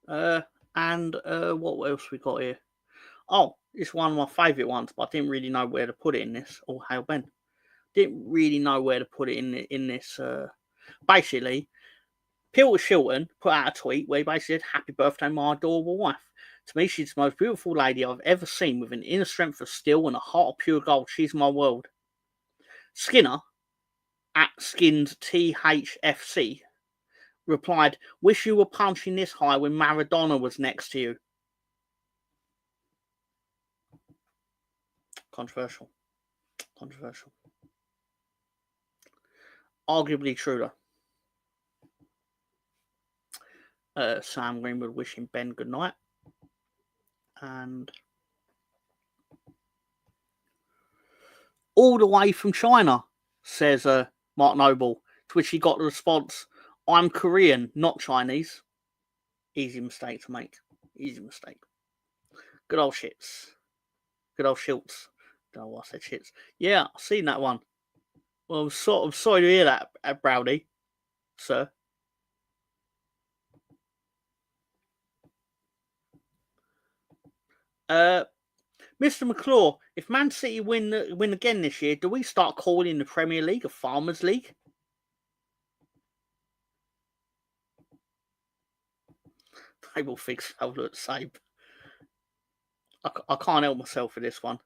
And what else we got here? Oh, it's one of my favourite ones, but I didn't really know where to put it in this. Oh, hail Ben. Didn't really know where to put it in this. Basically, Peter Shilton put out a tweet where he basically said, "Happy birthday, my adorable wife. To me, she's the most beautiful lady I've ever seen with an inner strength of steel and a heart of pure gold. She's my world." Skinner, at Skins THFC, replied, "Wish you were punching this high when Maradona was next to you." Controversial. Arguably true, though. Sam Greenwood wishing Ben good night. And all the way from China, says Mark Noble, to which he got the response, "I'm Korean, not Chinese." Easy mistake to make. Easy mistake. Good old shits. Good old Schiltz. Don't know why I said shits. Yeah, I've seen that one. Well, I'm sorry to hear that, Brownie, sir. Mr. McClure, if Man City win again this year, do we start calling the Premier League a Farmers League? They will fix Ello at same. I can't help myself for this one.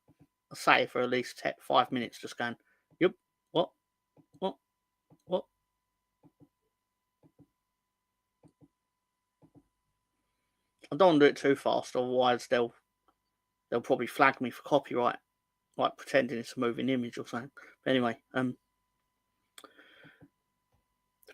I say it for at least 5 minutes, just going, "Yep, what? I don't want to do it too fast, otherwise they'll probably flag me for copyright, like pretending it's a moving image or something. But anyway, the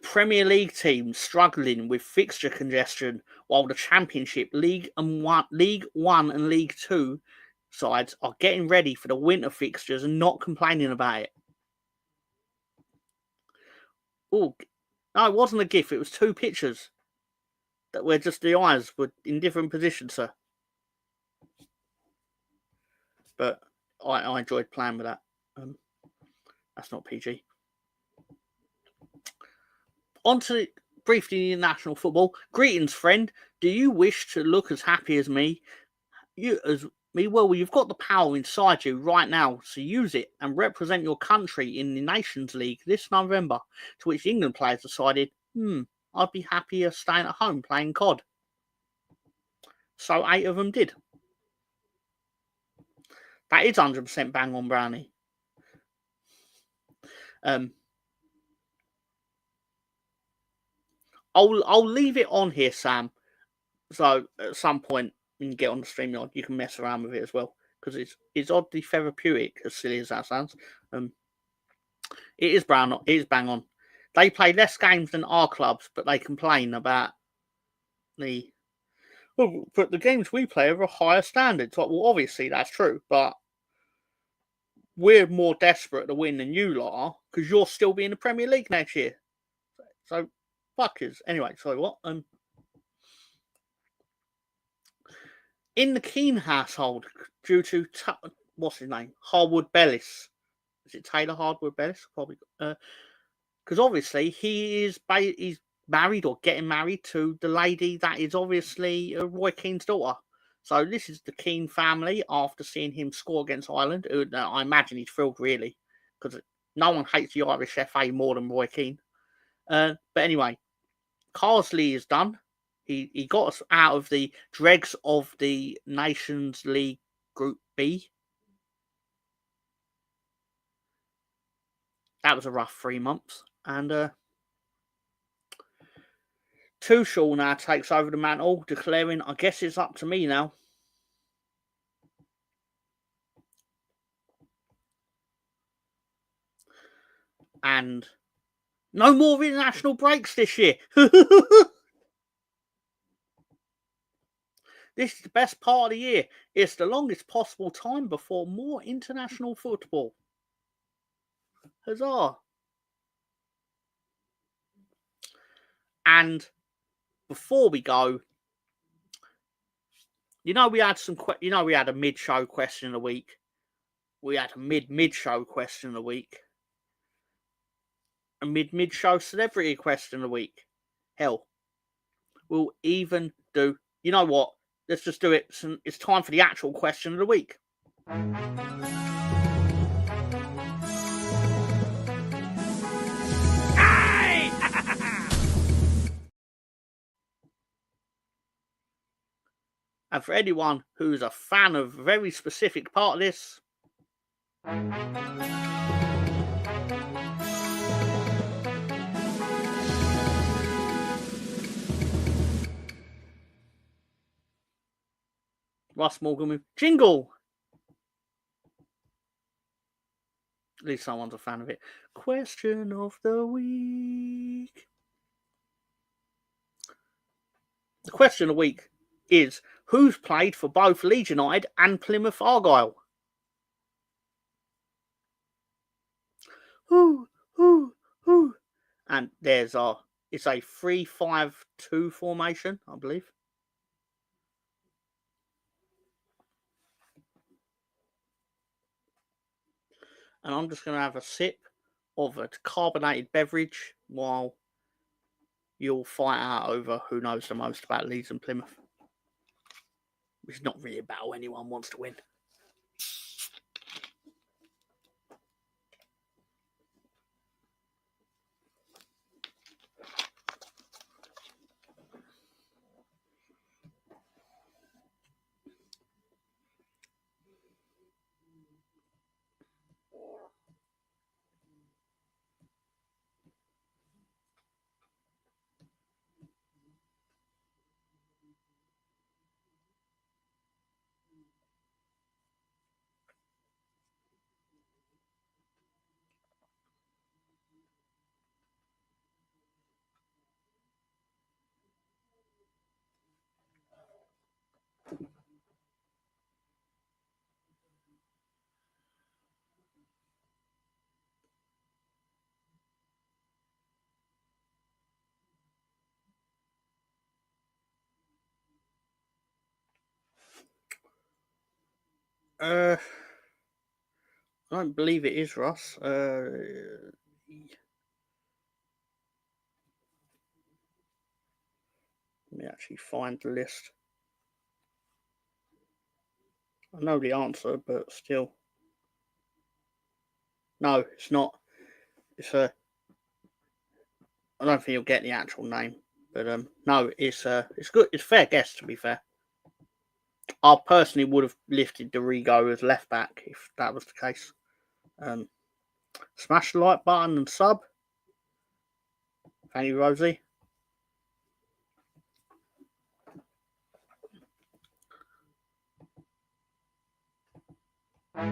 Premier League teams struggling with fixture congestion, while the Championship, League One and League Two sides are getting ready for the winter fixtures and not complaining about it. Oh, no, it wasn't a GIF. It was 2 pictures that were just the eyes were in different positions, sir. But I enjoyed playing with that. That's not PG. On to briefly international football. Greetings, friend. Do you wish to look as happy as me? Well, you've got the power inside you right now, so use it and represent your country in the Nations League this November, to which England players decided, I'd be happier staying at home playing COD. So 8 of them did. That is 100% bang on, Brownie. I'll leave it on here, Sam. So at some point when you get on the StreamYard, you can mess around with it as well, because it's oddly therapeutic, as silly as that sounds. It is bang on. They play less games than our clubs, but they complain about but the games we play are a higher standard. Like, well, obviously that's true, but we're more desperate to win than you lot are, because you'll still be in the Premier League next year. So fuckers. Anyway, sorry, what? In the Keane household, due to what's his name, Harwood Bellis. Is it Taylor Harwood Bellis? Probably, because obviously he's married or getting married to the lady that is obviously Roy Keane's daughter. So this is the Keane family after seeing him score against Ireland. I imagine he's thrilled, really, because no one hates the Irish FA more than Roy Keane. But anyway, Carsley is done. He got us out of the dregs of the Nations League Group B. That was a rough 3 months. And Tuchel now takes over the mantle, declaring, I guess it's up to me now. And no more international breaks this year. This is the best part of the year. It's the longest possible time before more international football. Huzzah. And before we go, we had a mid-show question of the week. We had a mid-show question of the week. A mid-show celebrity question of the week. Hell, we'll even do, you know what? Let's just do it. It's time for the actual question of the week. And for anyone who's a fan of a very specific part of this, Ross Morgan with jingle. At least someone's a fan of it. Question of the week. The question of the week is, who's played for both Leeds United and Plymouth Argyle? Who? And it's a 3-5-2 formation, I believe. And I'm just going to have a sip of a carbonated beverage while you'll fight out over who knows the most about Leeds and Plymouth. It's not really a battle anyone wants to win. I don't believe it is, Ross. Let me actually find the list. I know the answer, but still. No, it's not. It's I don't think you'll get the actual name, but no, it's good. It's a fair guess, to be fair. I personally would have lifted Dorigo as left back if that was the case. Smash the like button and sub. Thank you, Rosie. I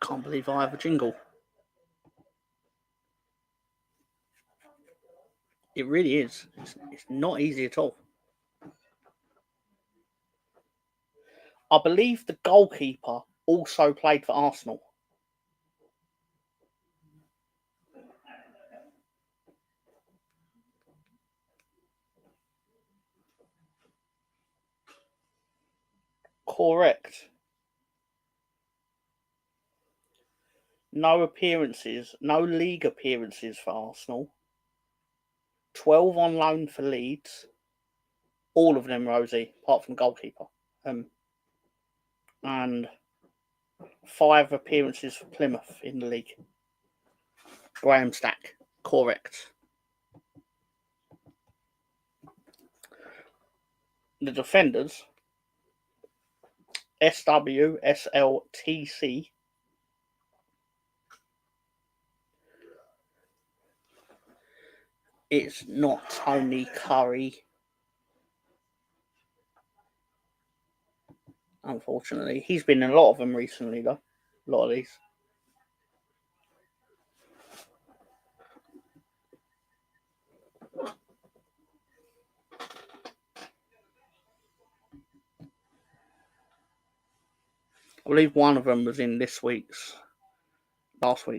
can't believe I have a jingle. It really is. It's not easy at all. I believe the goalkeeper also played for Arsenal. Correct. No appearances, no league appearances for Arsenal. 12 on loan for Leeds. All of them, Rosie, apart from goalkeeper. And 5 appearances for Plymouth in the league. Graham Stack. Correct. The defenders, SWSLTC. It's not Tony Curry. Unfortunately. He's been in a lot of them recently, though. A lot of these. I believe one of them was in last week's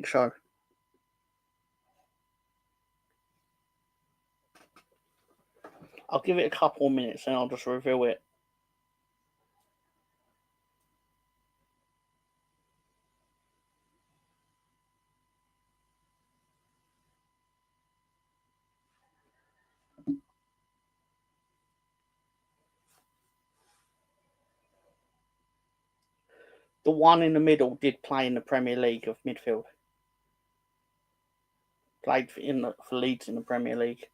show. I'll give it a couple of minutes and I'll just reveal it. The one in the middle did play in the Premier League of midfield. Played for Leeds in the Premier League.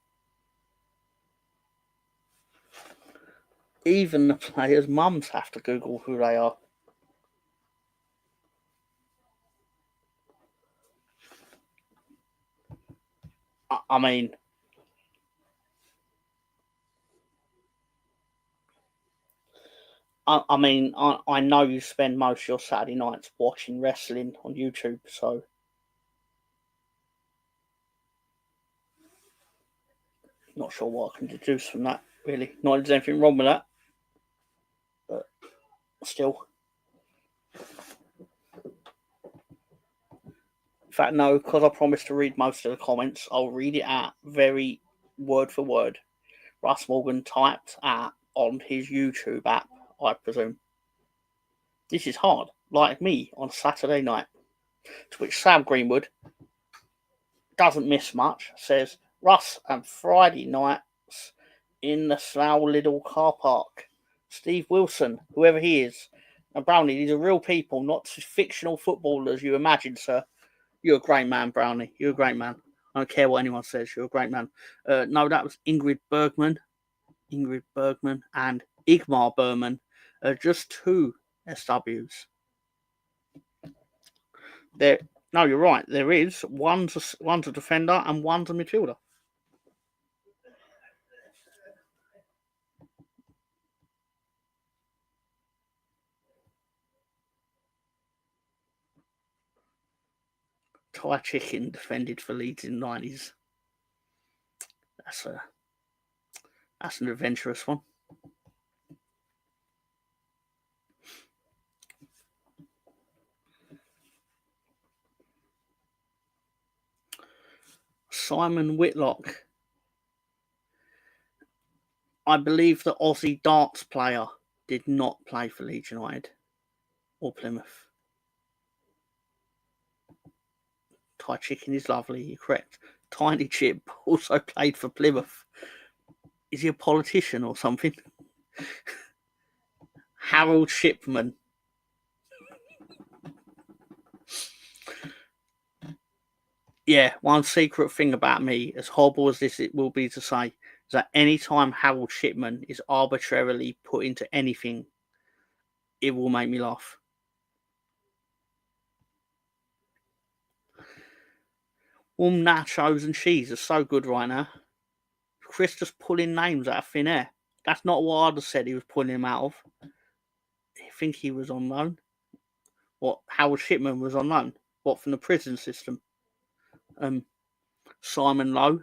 Even the players' mums have to Google who they are. I mean, I know you spend most of your Saturday nights watching wrestling on YouTube, so not sure what I can deduce from that, really. Not that there's anything wrong with that, but still. In fact, no, because I promised to read most of the comments, I'll read it out very word for word. Russ Morgan typed out on his YouTube app, I presume. This is hard, like me on Saturday night. To which Sam Greenwood doesn't miss much, says, Russ and Friday nights in the Slough Little car park. Steve Wilson, whoever he is. Now, Brownie, these are real people, not fictional footballers you imagine, sir. You're a great man, Brownie. You're a great man. I don't care what anyone says. You're a great man. No, that was Ingrid Bergman and Igmar Berman. Just 2 SWs. No, you're right. There is. One's a defender and one's a midfielder. Thai Chicken defended for Leeds in the 90s. That's an adventurous one. Simon Whitlock. I believe the Aussie darts player did not play for Leeds United or Plymouth. Thai Chicken is lovely, you're correct. Tiny Chip also played for Plymouth. Is he a politician or something? Harold Shipman. Yeah, one secret thing about me, as horrible as this it will be to say, that any time Harold Shipman is arbitrarily put into anything, it will make me laugh. Warm nachos and cheese are so good right now. Chris just pulling names out of thin air. That's not what I'd have said he was pulling them out of. I think he was on loan. What, Howard Shipman was on loan? What, from the prison system? Simon Lowe.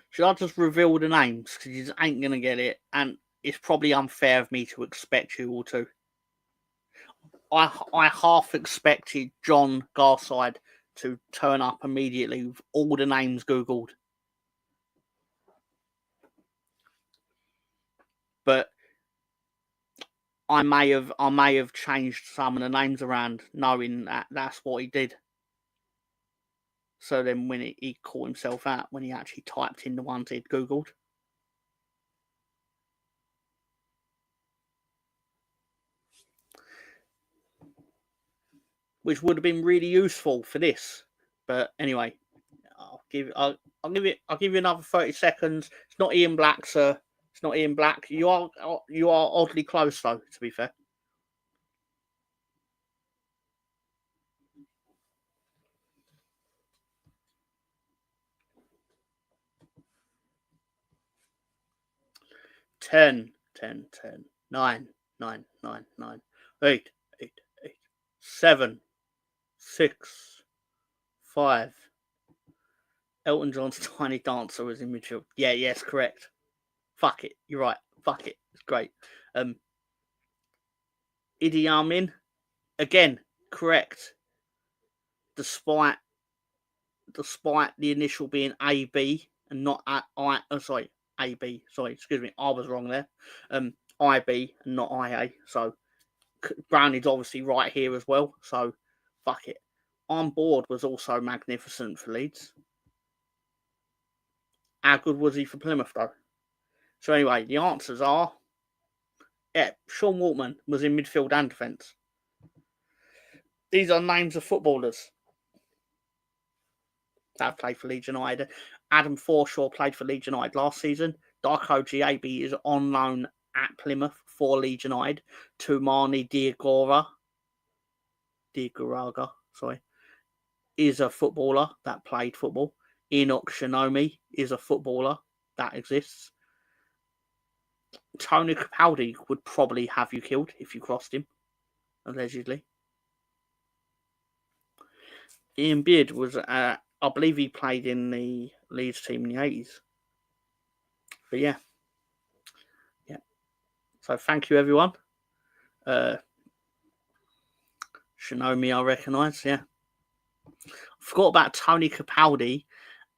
Should I just reveal the names? Because you just ain't going to get it. And it's probably unfair of me to expect you all to. I half expected John Garside to turn up immediately with all the names Googled. But I may have changed some of the names around, knowing that that's what he did. So then when he caught himself out when he actually typed in the ones he'd Googled. Which would have been really useful for this. But anyway, I'll give you another 30 seconds. It's not Ian Black, sir. It's not Ian Black. You are oddly close though, to be fair. Ten, 9, 8, 7, 6, 5. Elton John's Tiny Dancer was in midfield. Yes, correct. Fuck it, you're right. Fuck it, it's great. Idi Amin, again, correct. Despite the initial being AB and not AB. Sorry, excuse me, I was wrong there. IB and not IA. So Browning's obviously right here as well. So fuck it. On board was also magnificent for Leeds. How good was he for Plymouth though? So anyway, the answers are: Sean Waltman was in midfield and defence. These are names of footballers that played for Leeds United. Adam Forshaw played for Leeds United last season. Darko Giabi is on loan at Plymouth for Leeds United. Tumani Diagoraga, is a footballer that played football. Enoch Shinomi is a footballer that exists. Tony Capaldi would probably have you killed if you crossed him, allegedly. Ian Beard was, I believe he played in the Leeds team in the 80s. But yeah. So thank you, everyone. Shinomi, I recognise, yeah. I forgot about Tony Capaldi.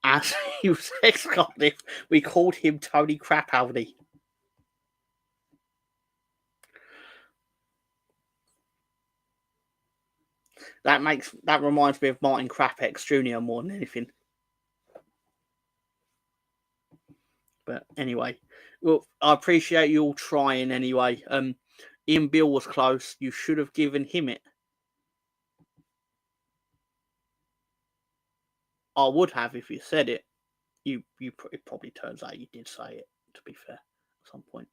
As he was ex-Cardiff, we called him Tony Crapaldi. That reminds me of Martin Crapex Jr. more than anything. But anyway, well, I appreciate you all trying anyway. Ian Beale was close. You should have given him it. I would have if you said it. It probably turns out you did say it, to be fair, at some point.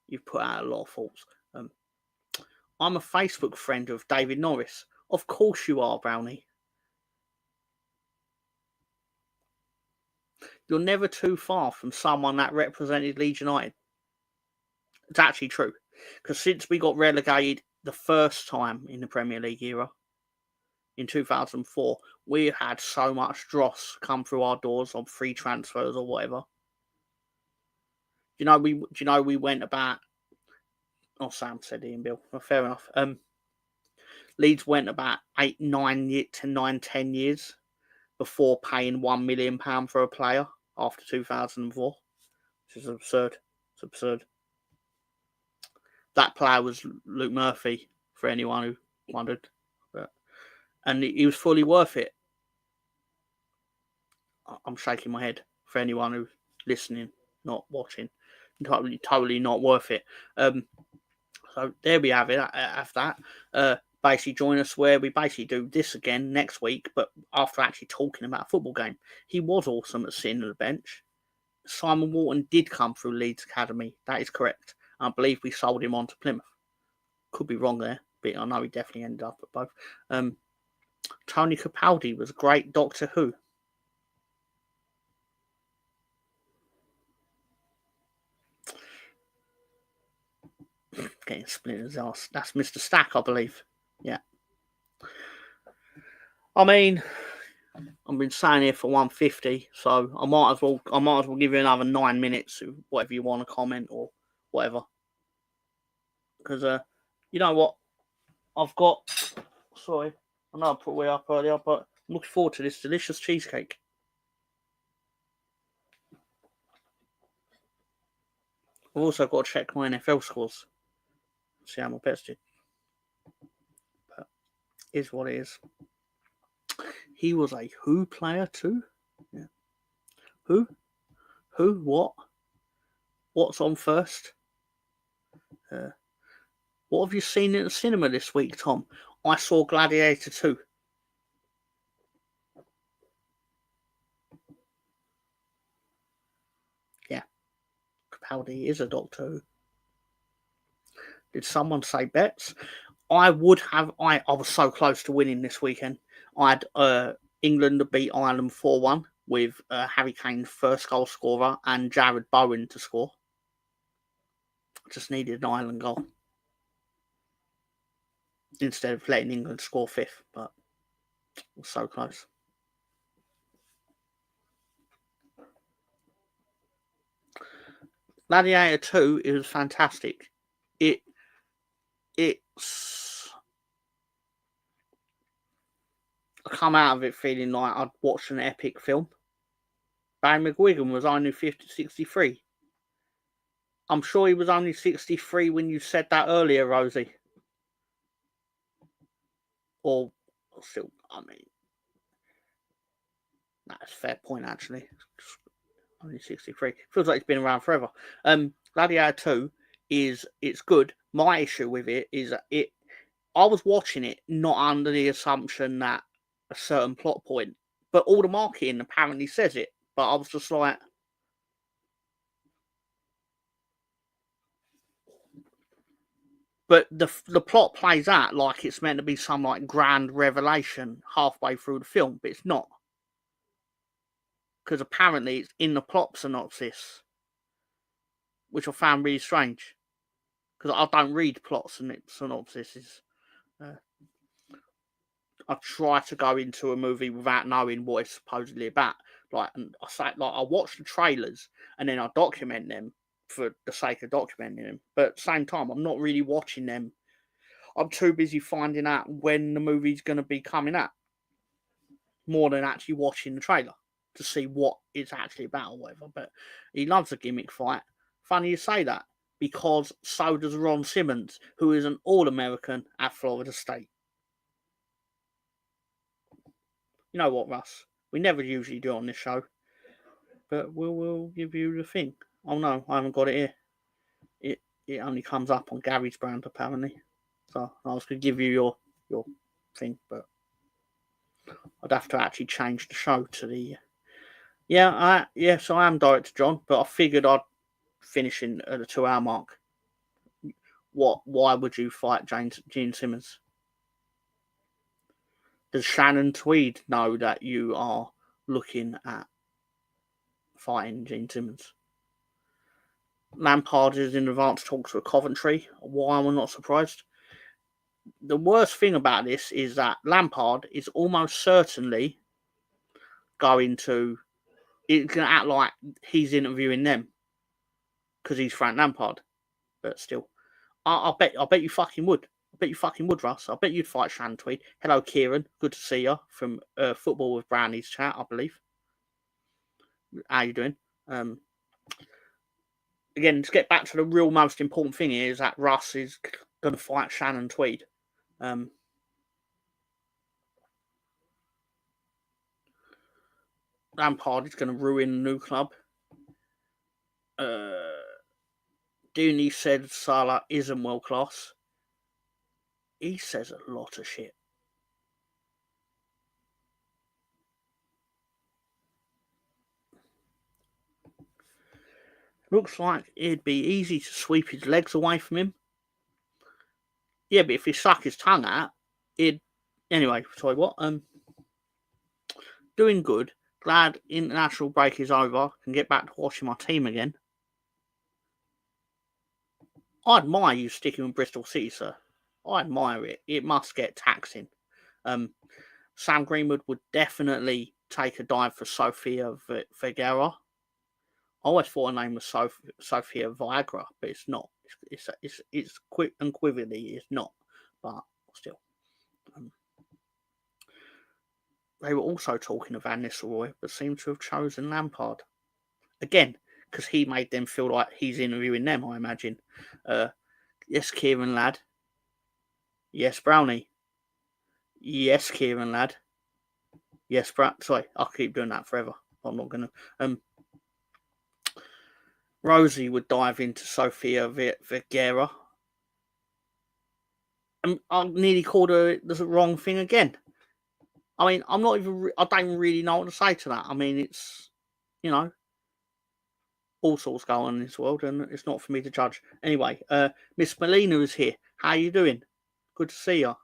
You've put out a lot of thoughts. I'm a Facebook friend of David Norris. Of course you are, Brownie. You're never too far from someone that represented Leeds United. It's actually true. Because since we got relegated the first time in the Premier League era, in 2004, we had so much dross come through our doors on free transfers or whatever. We went about... Oh, Sam said Ian Bill. Well, fair enough. Leeds went about 10 years before paying £1 million for a player after 2004. Which is absurd. It's absurd. That player was Luke Murphy, for anyone who wondered. And he was fully worth it. I'm shaking my head for anyone who's listening, not watching. Totally not worth it. So there we have it. Have that. basically join us where we basically do this again next week, but after actually talking about a football game. He was awesome at sitting on the bench. Simon Walton did come through Leeds Academy. That is correct. I believe we sold him on to Plymouth. Could be wrong there, but I know he definitely ended up at both. Tony Capaldi was a great Doctor Who. Getting split in his ass. That's Mr. Stack, I believe. Yeah. I mean, I've been saying here for 150, so I might as well give you another 9 minutes, whatever you want to comment or whatever. Because you know what, I've got. Sorry, I know I put way up earlier, but I'm looking forward to this delicious cheesecake. I've also got to check my NFL scores, see how my bets did. But it is what it is. He was a Who player too. Yeah. Who? What? What's on first? What have you seen in the cinema this week, Tom? I saw Gladiator 2. Yeah. Capaldi is a Doctor Who. Did someone say bets? I would have. I was so close to winning this weekend. I had England to beat Ireland 4-1 with Harry Kane first goal scorer and Jared Bowen to score. Just needed an Ireland goal instead of letting England score fifth, but it was so close. Gladiator 2 is fantastic. It's I come out of it feeling like I'd watched an epic film. Barry McGuigan was only 63. I'm sure he was only 63 when you said that earlier, Rosie. Or still, I mean, that's a fair point actually. Only 63. Feels like it's been around forever. Gladiator 2 it's good. My issue with it is that I was watching it not under the assumption that a certain plot point, but all the marketing apparently says it. But I was just like, but the plot plays out like it's meant to be some like grand revelation halfway through the film, but it's not. Because apparently it's in the plot synopsis, which I found really strange. Because I don't read plots and synopsises. I try to go into a movie without knowing what it's supposedly about. And I watch the trailers and then I document them for the sake of documenting them. But at the same time, I'm not really watching them. I'm too busy finding out when the movie's going to be coming out, more than actually watching the trailer to see what it's actually about or whatever. But he loves a gimmick fight. Funny you say that, because so does Ron Simmons, who is an All-American at Florida State. You know what, Russ? We never usually do on this show, but we'll give you the thing. Oh no, I haven't got it here. It only comes up on Gary's brand apparently. So I was going to give you your thing, but I'd have to actually change the show to the. So I am Director John, but I figured I'd finish in at the 2-hour mark. Why would you fight Gene Simmons? Does Shannon Tweed know that you are looking at fighting Gene Simmons? Lampard is in advanced talks with Coventry. Why am I not surprised? The worst thing about this is that Lampard is almost certainly going to act like he's interviewing them because he's Frank Lampard. But still, I bet you fucking would. I bet you fucking would, Russ. I bet you'd fight Shannon Tweed. Hello, Kieran. Good to see you from Football with Brownies chat, I believe. How you doing? Again, to get back to the real most important thing here is that Russ is going to fight Shannon Tweed. Lampard is going to ruin the new club. Dooney said Salah isn't world class. He says a lot of shit. Looks like it'd be easy to sweep his legs away from him. Yeah, but if he suck his tongue out, it'd... Anyway, sorry, what? Doing good. Glad international break is over. Can get back to watching my team again. I admire you sticking with Bristol City, sir. I admire it. It must get taxing. Sam Greenwood would definitely take a dive for Sofia Vergara. I always thought her name was Sofia Viagra, but it's not. It's quick and quiverly. It's not, but still. They were also talking of Van Nistelrooy, but seem to have chosen Lampard again because he made them feel like he's interviewing them. I imagine. Yes, Kieran lad. Yes, Brownie. Yes, Kieran lad. Yes, sorry, I'll keep doing that forever. I'm not gonna. Rosie would dive into Sofia Vergara. I nearly called her the wrong thing again. I mean, I don't even really know what to say to that. I mean, it's, all sorts going on in this world, and it's not for me to judge. Anyway, Miss Melina is here. How you doing? Good to see you.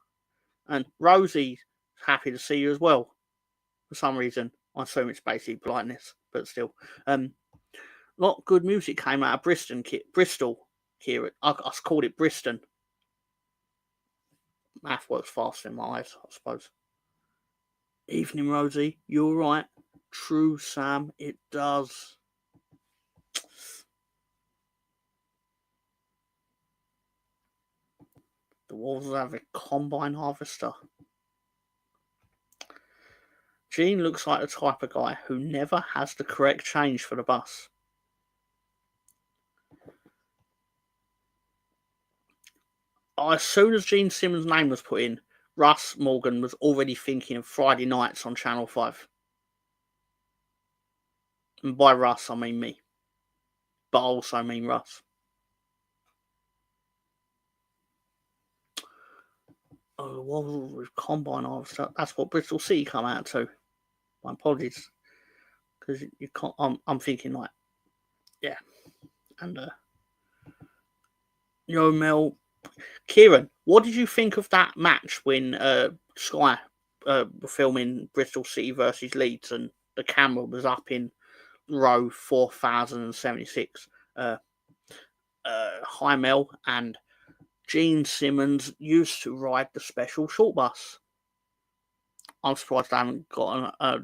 And Rosie's happy to see you as well. For some reason, I assume it's basically politeness, but still. A lot of good music came out of Bristol, Kieran. I called it Bristol. Math works faster in my eyes, I suppose. Evening, Rosie. You alright? True, Sam. It does. The Wolves have a combine harvester. Gene looks like the type of guy who never has the correct change for the bus. As soon as Gene Simmons' name was put in, Russ Morgan was already thinking of Friday nights on Channel 5. And by Russ, I mean me. But I also mean Russ. Oh, Wolves with combine harvester. That's what Bristol City come out to. My apologies. Because you can't. I'm thinking like, yeah. And Mel. Kieran, what did you think of that match when Sky were filming Bristol City versus Leeds and the camera was up in row 4076? Hi Mel, and Gene Simmons used to ride the special short bus. I'm surprised I haven't got a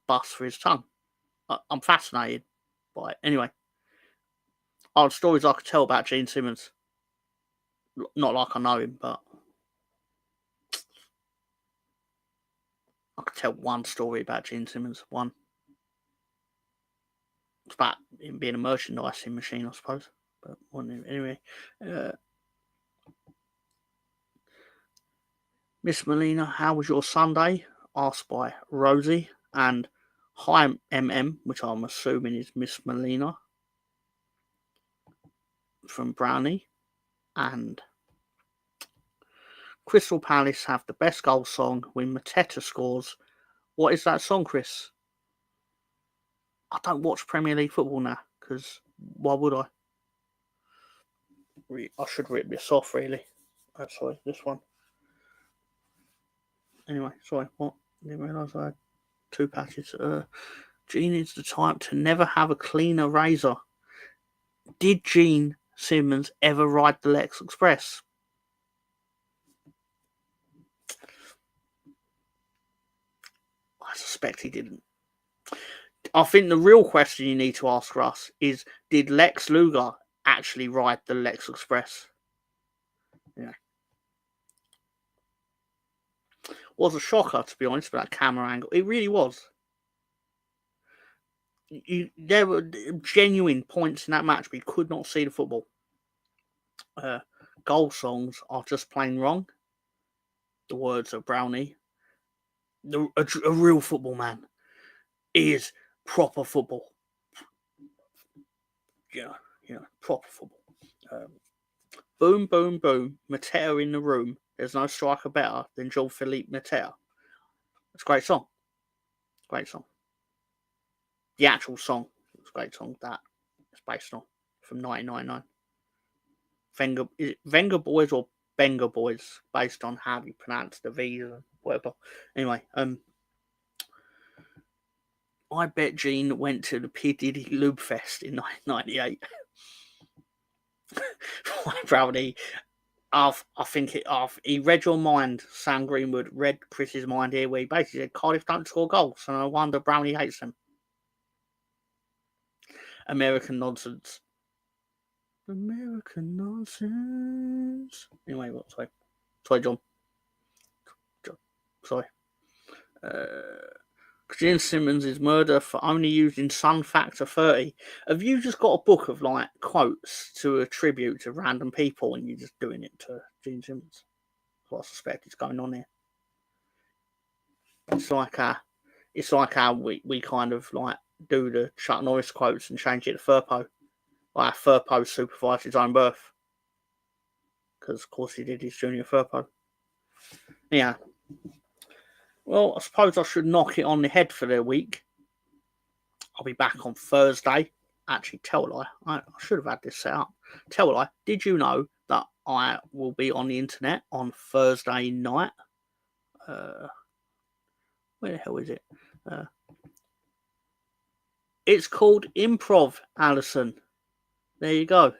bus for his tongue. I'm fascinated by it. Anyway, stories I could tell about Gene Simmons. Not like I know him, but I could tell one story about Gene Simmons. One. It's about him being a merchandising machine, I suppose. But anyway. Miss Melina, how was your Sunday? Asked by Rosie. And hi MM, which I'm assuming is Miss Melina, from Brownie. And Crystal Palace have the best goal song when Mateta scores. What is that song, Chris? I don't watch Premier League football now, because why would I? I should rip this off, really. Oh, sorry, this one. Anyway, sorry, what? Didn't realise I had two patches. Gene is the type to never have a cleaner razor. Did Gene Simmons ever ride the Lex Express? I suspect he didn't. I think the real question you need to ask Russ is, did Lex Luger actually ride the Lex Express? Yeah. Was a shocker, to be honest, with that camera angle. It really was. There were genuine points in that match, but you could not see the football. Goal songs are just plain wrong. The words of Brownie. A real football man is proper football. Yeah, proper football. Boom, boom, boom. Mateo in the room. There's no striker better than Jean-Philippe Mateta. It's a great song. Great song. The actual song. It's a great song that it's based on from 1999. Is it Venga Boys or Benga Boys? Based on how you pronounce the V's or whatever. Anyway, I bet Gene went to the P. Diddy Lube Fest in 1998. Brownie, I think he read your mind. Sam Greenwood read Chris's mind here, where he basically said Cardiff don't score goals, so no wonder Brownie hates them. American nonsense. American nonsense. Anyway, what? Sorry, John. Sorry. Gene Simmons' murder for only using Sun Factor 30. Have you just got a book of like quotes to attribute to random people and you're just doing it to Gene Simmons? That's what I suspect is going on here. It's like how we kind of like do the Chuck Norris quotes and change it to Firpo. Like Firpo supervised his own birth. Because of course he did his junior Firpo. Yeah. Well, I suppose I should knock it on the head for the week. I'll be back on Thursday. Actually, tell a lie. I should have had this set up. Tell a lie. Did you know that I will be on the internet on Thursday night? Where the hell is it? It's called Improv, Alison. There you go.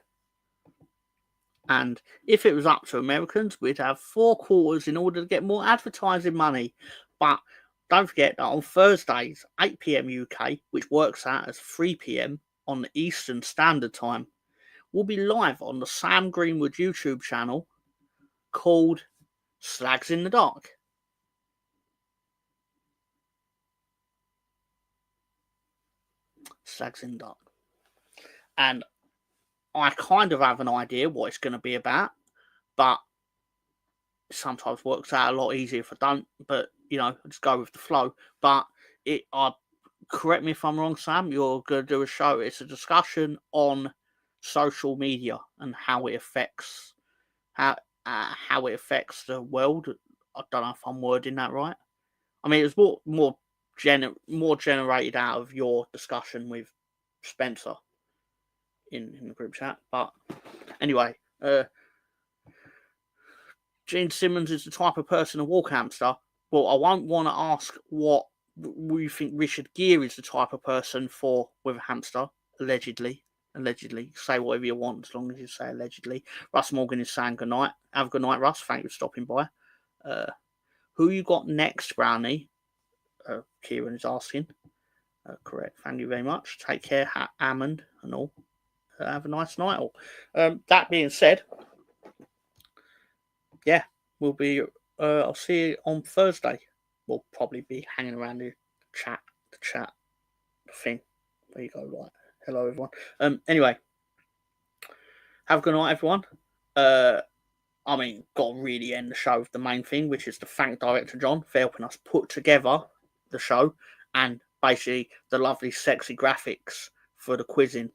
And if it was up to Americans, we'd have 4 quarters in order to get more advertising money. But don't forget that on Thursdays, 8 p.m. UK, which works out as 3 p.m. on the Eastern Standard Time, we'll be live on the Sam Greenwood YouTube channel called Slags in the Dark. Slags in the Dark. And I kind of have an idea what it's going to be about, but it sometimes works out a lot easier if I don't. But, you know, just go with the flow. But correct me if I'm wrong, Sam, you're going to do a show. It's a discussion on social media and how it affects how it affects the world. I don't know if I'm wording that right. I mean, it was more generated out of your discussion with Spencer in the group chat. But anyway, Gene Simmons is the type of person to walk hamster. Well, I won't want to ask what we think Richard Gere is the type of person for with a hamster, allegedly. Say whatever you want as long as you say allegedly. Russ Morgan is saying good night. Have a good night, Russ. Thank you for stopping by. Who you got next, Brownie? Kieran is asking. Correct. Thank you very much. Take care, Hammond and all. Have a nice night all. That being said, yeah, we'll be I'll see you on Thursday. We'll probably be hanging around the chat thing. There you go, right. Hello everyone. Anyway. Have a good night, everyone. I mean, got to really end the show with the main thing, which is to thank Director John for helping us put together the show and basically the lovely sexy graphics for the quizzing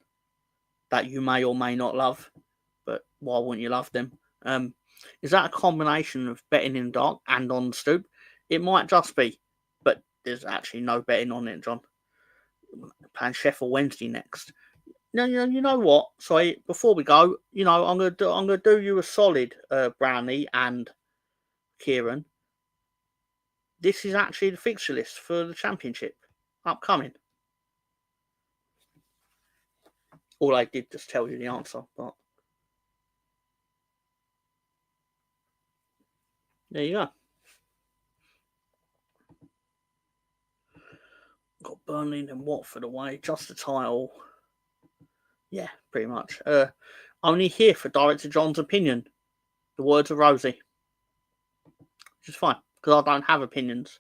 that you may or may not love, but why wouldn't you love them? Is that a combination of betting in the dark and on the stoop? It might just be, but there's actually no betting on it, John. Playing Sheffield Wednesday next. No, you know what? Sorry, before we go, you know, I'm gonna do you a solid, Brownie and Kieran. This is actually the fixture list for the Championship upcoming. All I did just tell you the answer, but there you go. Got Burnley and Watford away, just the title. Yeah, pretty much. Only here for Director John's opinion. The words of Rosie. Which is fine, because I don't have opinions.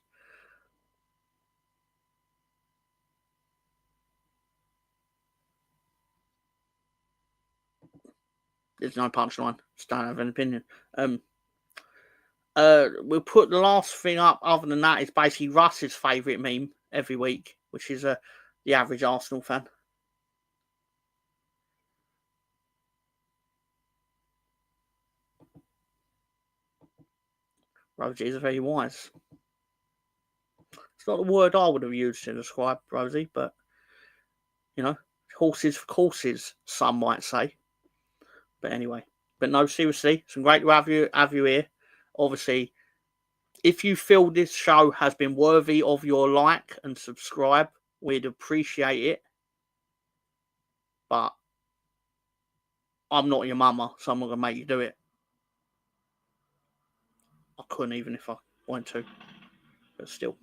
There's no punchline. Just don't have an opinion. We'll put the last thing up. Other than that, it's basically Russ's favourite meme every week, which is the average Arsenal fan. Rosie is very wise. It's not the word I would have used to describe Rosie, but, you know, horses for courses, some might say. But anyway, but no, seriously, it's great to have you here. Obviously, if you feel this show has been worthy of your like and subscribe, we'd appreciate it. But I'm not your mama, so I'm not going to make you do it. I couldn't even if I wanted to. But still.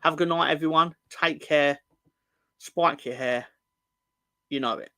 Have a good night, everyone. Take care. Spike your hair. You know it.